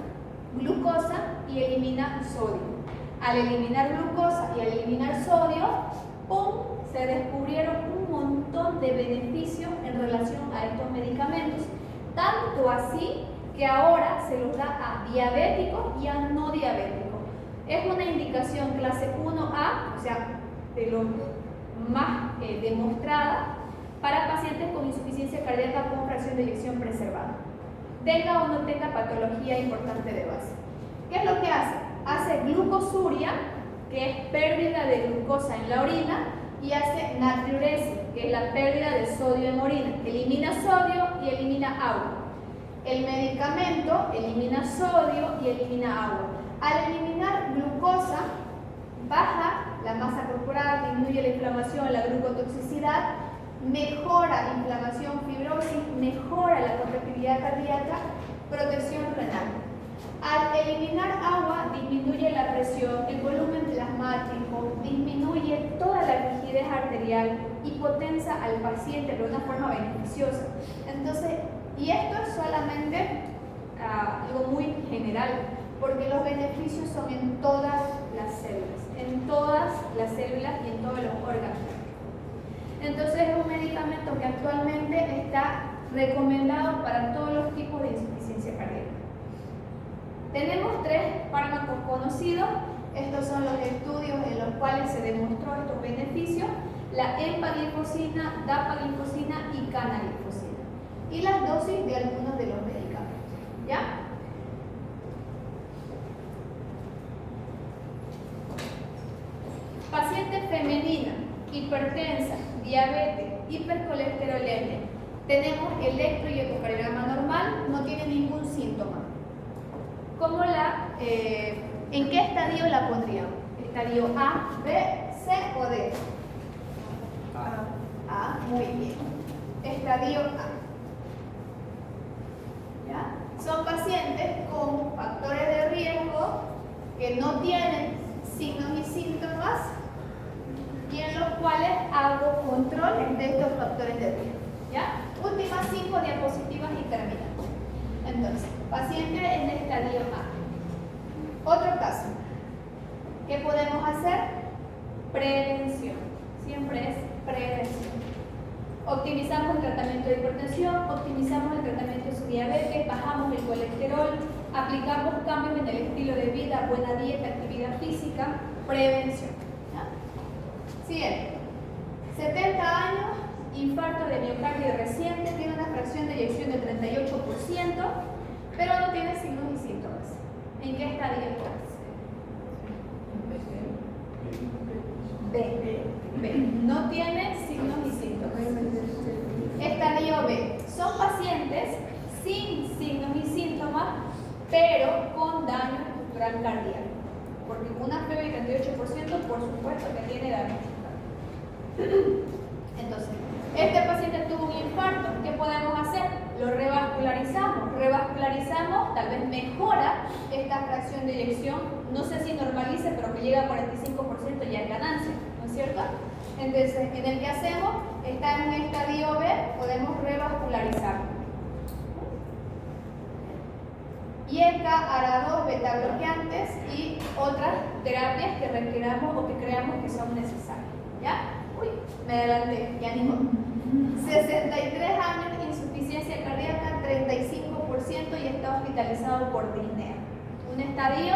glucosa y elimina sodio. Al eliminar glucosa y al eliminar sodio, ¡pum!, se descubrieron un montón de beneficios en relación a estos medicamentos, tanto así que ahora se los da a diabéticos y a no diabéticos. Es una indicación clase 1A, o sea, de lo más demostrada para pacientes con insuficiencia cardíaca con fracción de eyección preservada, tenga o no tenga patología importante de base. ¿Qué es lo que hace? Hace glucosuria, que es pérdida de glucosa en la orina, y hace natriuresis, que es la pérdida de sodio en orina. Elimina sodio y elimina agua. El medicamento elimina sodio y elimina agua. Al eliminar glucosa, baja la masa corporal, disminuye la inflamación, la glucotoxicidad, mejora inflamación, fibrosis, mejora la contractilidad cardíaca, protección renal. Al eliminar agua, disminuye la presión, el volumen plasmático, disminuye toda la rigidez arterial y potencia al paciente de una forma beneficiosa. Entonces, y esto es solamente algo muy general, porque los beneficios son en todas las células y en todos los órganos. Entonces es un medicamento que actualmente está recomendado para todos los tipos de insuficiencia cardíaca. Tenemos 3 fármacos conocidos. Estos son los estudios en los cuales se demostró estos beneficios: la empaglifosina, dapaglifosina y canaglifosina, y las dosis de algunos de los medicamentos. ¿Ya? Paciente femenina, hipertensa, diabetes, hipercolesterolemia. Tenemos electro y ecocardiograma normal, no tiene ningún síntoma. ¿En qué estadio la pondríamos? ¿Estadio A, B, C o D? A, muy bien. Estadio A. ¿Ya? Son pacientes con factores de riesgo que no tienen signos y síntomas y en los cuales hago control de estos factores de riesgo. ¿Ya? Últimas 5 diapositivas y terminamos. Entonces, paciente en estadio A. Otro caso. ¿Qué podemos hacer? Prevención. Siempre es prevención. Optimizamos el tratamiento de hipertensión, optimizamos el tratamiento de su diabetes, bajamos el colesterol, aplicamos cambios en el estilo de vida, buena dieta, actividad física, prevención. ¿Ya? Siguiente. 70 años, infarto de miocardio reciente, tiene una fracción de eyección del 38%, pero no tiene signos y síntomas. ¿En qué estadio está? B. No tiene signos y síntomas. Estadio B. Son pacientes sin signos y síntomas, pero con daño estructural cardíaco. Porque una fiebre del 38%, por supuesto que tiene daño estructural. Entonces, este paciente tuvo un infarto. ¿Qué podemos hacer? Lo revascularizamos, tal vez mejora esta fracción de eyección, no sé si normalice, pero que llega a 45% ya es ganancia, ¿no es cierto? Entonces, en el que hacemos, está en un estadio B, podemos revascularizarlo. IECA, ARA2, beta bloqueantes y otras terapias que requeramos o que creamos que son necesarias. ¿Ya? Uy, me adelanté, ya ni modo. 63 años, insuficiencia cardíaca, 35% y está hospitalizado por disnea. Un estadio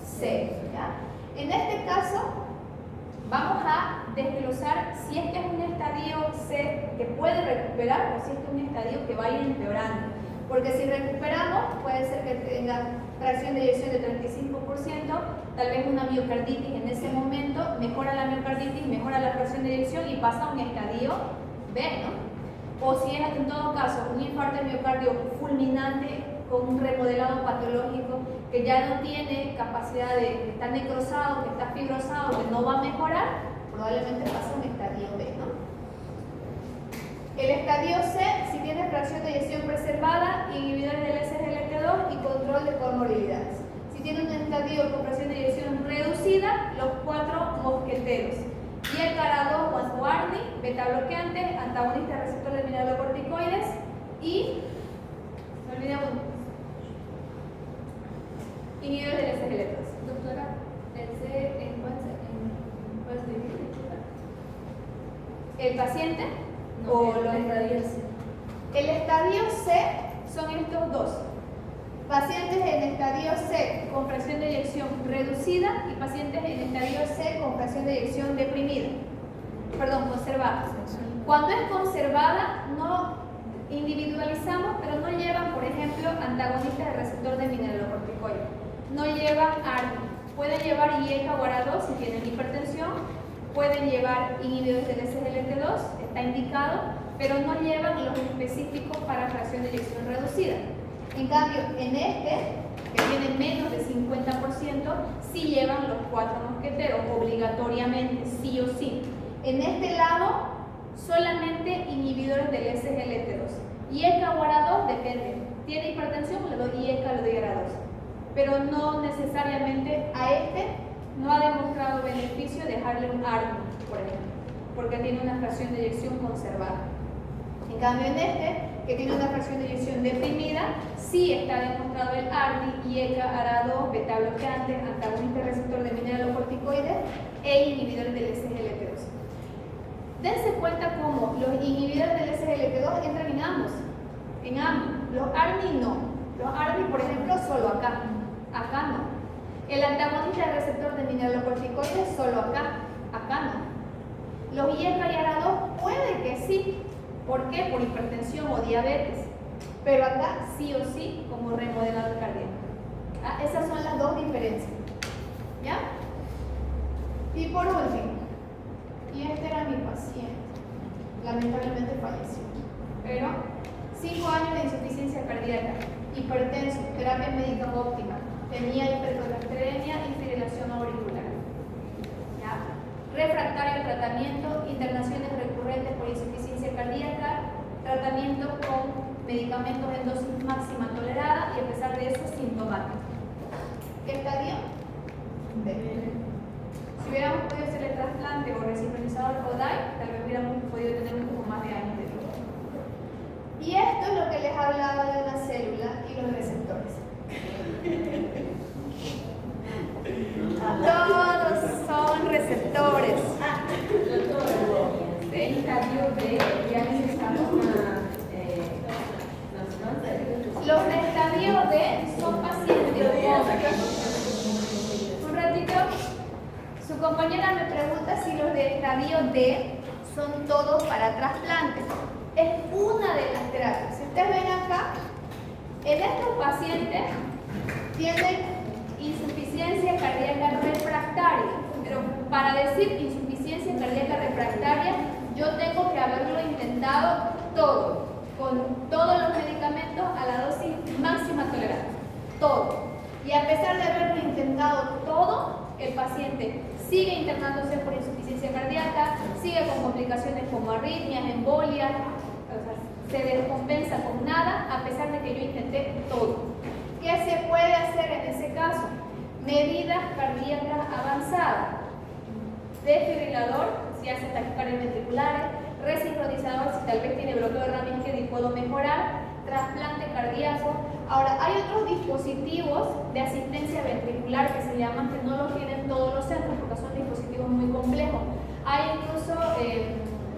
C. ¿Ya? En este caso, vamos a desglosar si este es un estadio C que puede recuperar o si este es un estadio que va a ir empeorando. Porque si recuperamos, puede ser que tenga fracción de eyección de 35%, tal vez una miocarditis en ese momento, mejora la miocarditis, mejora la fracción de eyección y pasa a un estadio B, ¿no? O si es en todo caso un infarto de miocardio fulminante con un remodelado patológico que ya no tiene capacidad que está necrosado, que está fibrosado, que no va a mejorar, probablemente pasa a un estadio B, ¿no? El estadio C, si tiene fracción de eyección preservada, inhibidores del SGLT2 y control de comorbilidades. Si tiene un estadio con fracción de eyección reducida, los 4 mosqueteros. Y el CARA2 o ARNI, beta bloqueante, antagonista del receptor de mineralocorticoides y, no olvidé uno, inhibidores del SGLT2. Doctora, ¿en cuál se divide? ¿El paciente? No, O el los estadio C. El estadio C son estos dos. Pacientes en estadio C con fracción de eyección reducida y pacientes en estadio C con fracción de eyección deprimida. Perdón, conservada. Cuando es conservada, no individualizamos, pero no llevan, por ejemplo, antagonistas del receptor de mineralocorticoides. No llevan ARNI. Pueden llevar IECA o ARA2 si tienen hipertensión. Pueden llevar inhibidores del SGLT2, está indicado, pero no llevan los específicos para fracción de eyección reducida. En cambio, en este, que tiene menos de 50%, sí llevan los 4 mosqueteros, obligatoriamente, sí o sí. En este lado, solamente inhibidores del SGLT2. IECA o ARA2 depende. ¿Tiene hipertensión? Le doy IECA, le doy ARA2. Pero no necesariamente a este no ha demostrado beneficio dejarle un ARNI, por ejemplo, porque tiene una fracción de eyección conservada. En cambio, en este, que tiene una fracción de eyección deprimida, sí está demostrado el ARNI, IECA, ARA2, beta bloqueante, antagonista receptor de mineralocorticoides e inhibidores del SGLT2. Dense cuenta cómo los inhibidores del SGLT2 entran en ambos. En ambos. Los ARNI no. Los ARNI, por ejemplo, solo acá. Acá no. El antagonista del receptor de mineralocorticoides solo acá. Acá no. Los IECA y ARA2 puede que sí. ¿Por qué? Por hipertensión o diabetes. Pero acá sí o sí como remodelador cardíaco. Esas son las dos diferencias. ¿Ya? Y por último, y este era mi paciente. Lamentablemente falleció. Pero 5 años de insuficiencia cardíaca, hipertenso, terapia médica óptima, tenía hipercolesterolemia y fibrilación auricular. ¿Ya? Refractario al tratamiento, internaciones recurrentes por insuficiencia cardíaca, tratamiento con medicamentos en dosis máxima tolerada y a pesar de eso sintomático. ¿Qué estadio? B. Si hubiéramos podido hacer el trasplante o resincronizador o DAI, tal vez hubiéramos podido tener un poco más de años de vida. Y esto es lo que les hablaba de la célula y los receptores. Todos son receptores. ¿En estadio B ya necesitamos Los de estadio D son pacientes. Un ratito, su compañera me pregunta si los de estadio D son todos para trasplante. Es una de las terapias. Si ustedes ven acá, en estos pacientes tienen insuficiencia cardíaca refractaria. Pero para decir insuficiencia cardíaca refractaria, yo tengo que haberlo intentado todo, con todos los medicamentos a la dosis máxima tolerada. Todo. Y a pesar de haberlo intentado todo, el paciente sigue internándose por insuficiencia cardíaca, sigue con complicaciones como arritmias, embolias, se descompensa con nada a pesar de que yo intenté todo. ¿Qué se puede hacer en ese caso? Medidas cardíacas avanzadas. Desfibrilador, si hace taquicardias ventriculares, resincronizador, si tal vez tiene bloqueo de Raminski y puedo mejorar, trasplante cardíaco. Ahora, hay otros dispositivos de asistencia ventricular que se llaman, que no los tienen todos los centros porque son dispositivos muy complejos. Hay incluso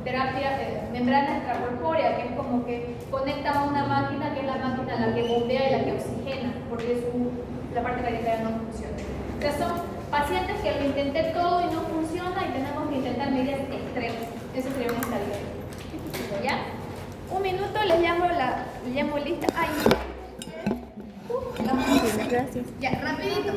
terapia membrana extracorpórea, que es como que conecta a una máquina, que es la máquina la que bombea y la que oxigena, porque la parte cardíaca no funciona. O sea, son pacientes que lo intenté todo y no funciona y tenemos que intentar medidas extremas. Eso sería una estadía. ¿Ya? Un minuto, les llamo lista. Ay, no. Gracias. Ya, rapidito.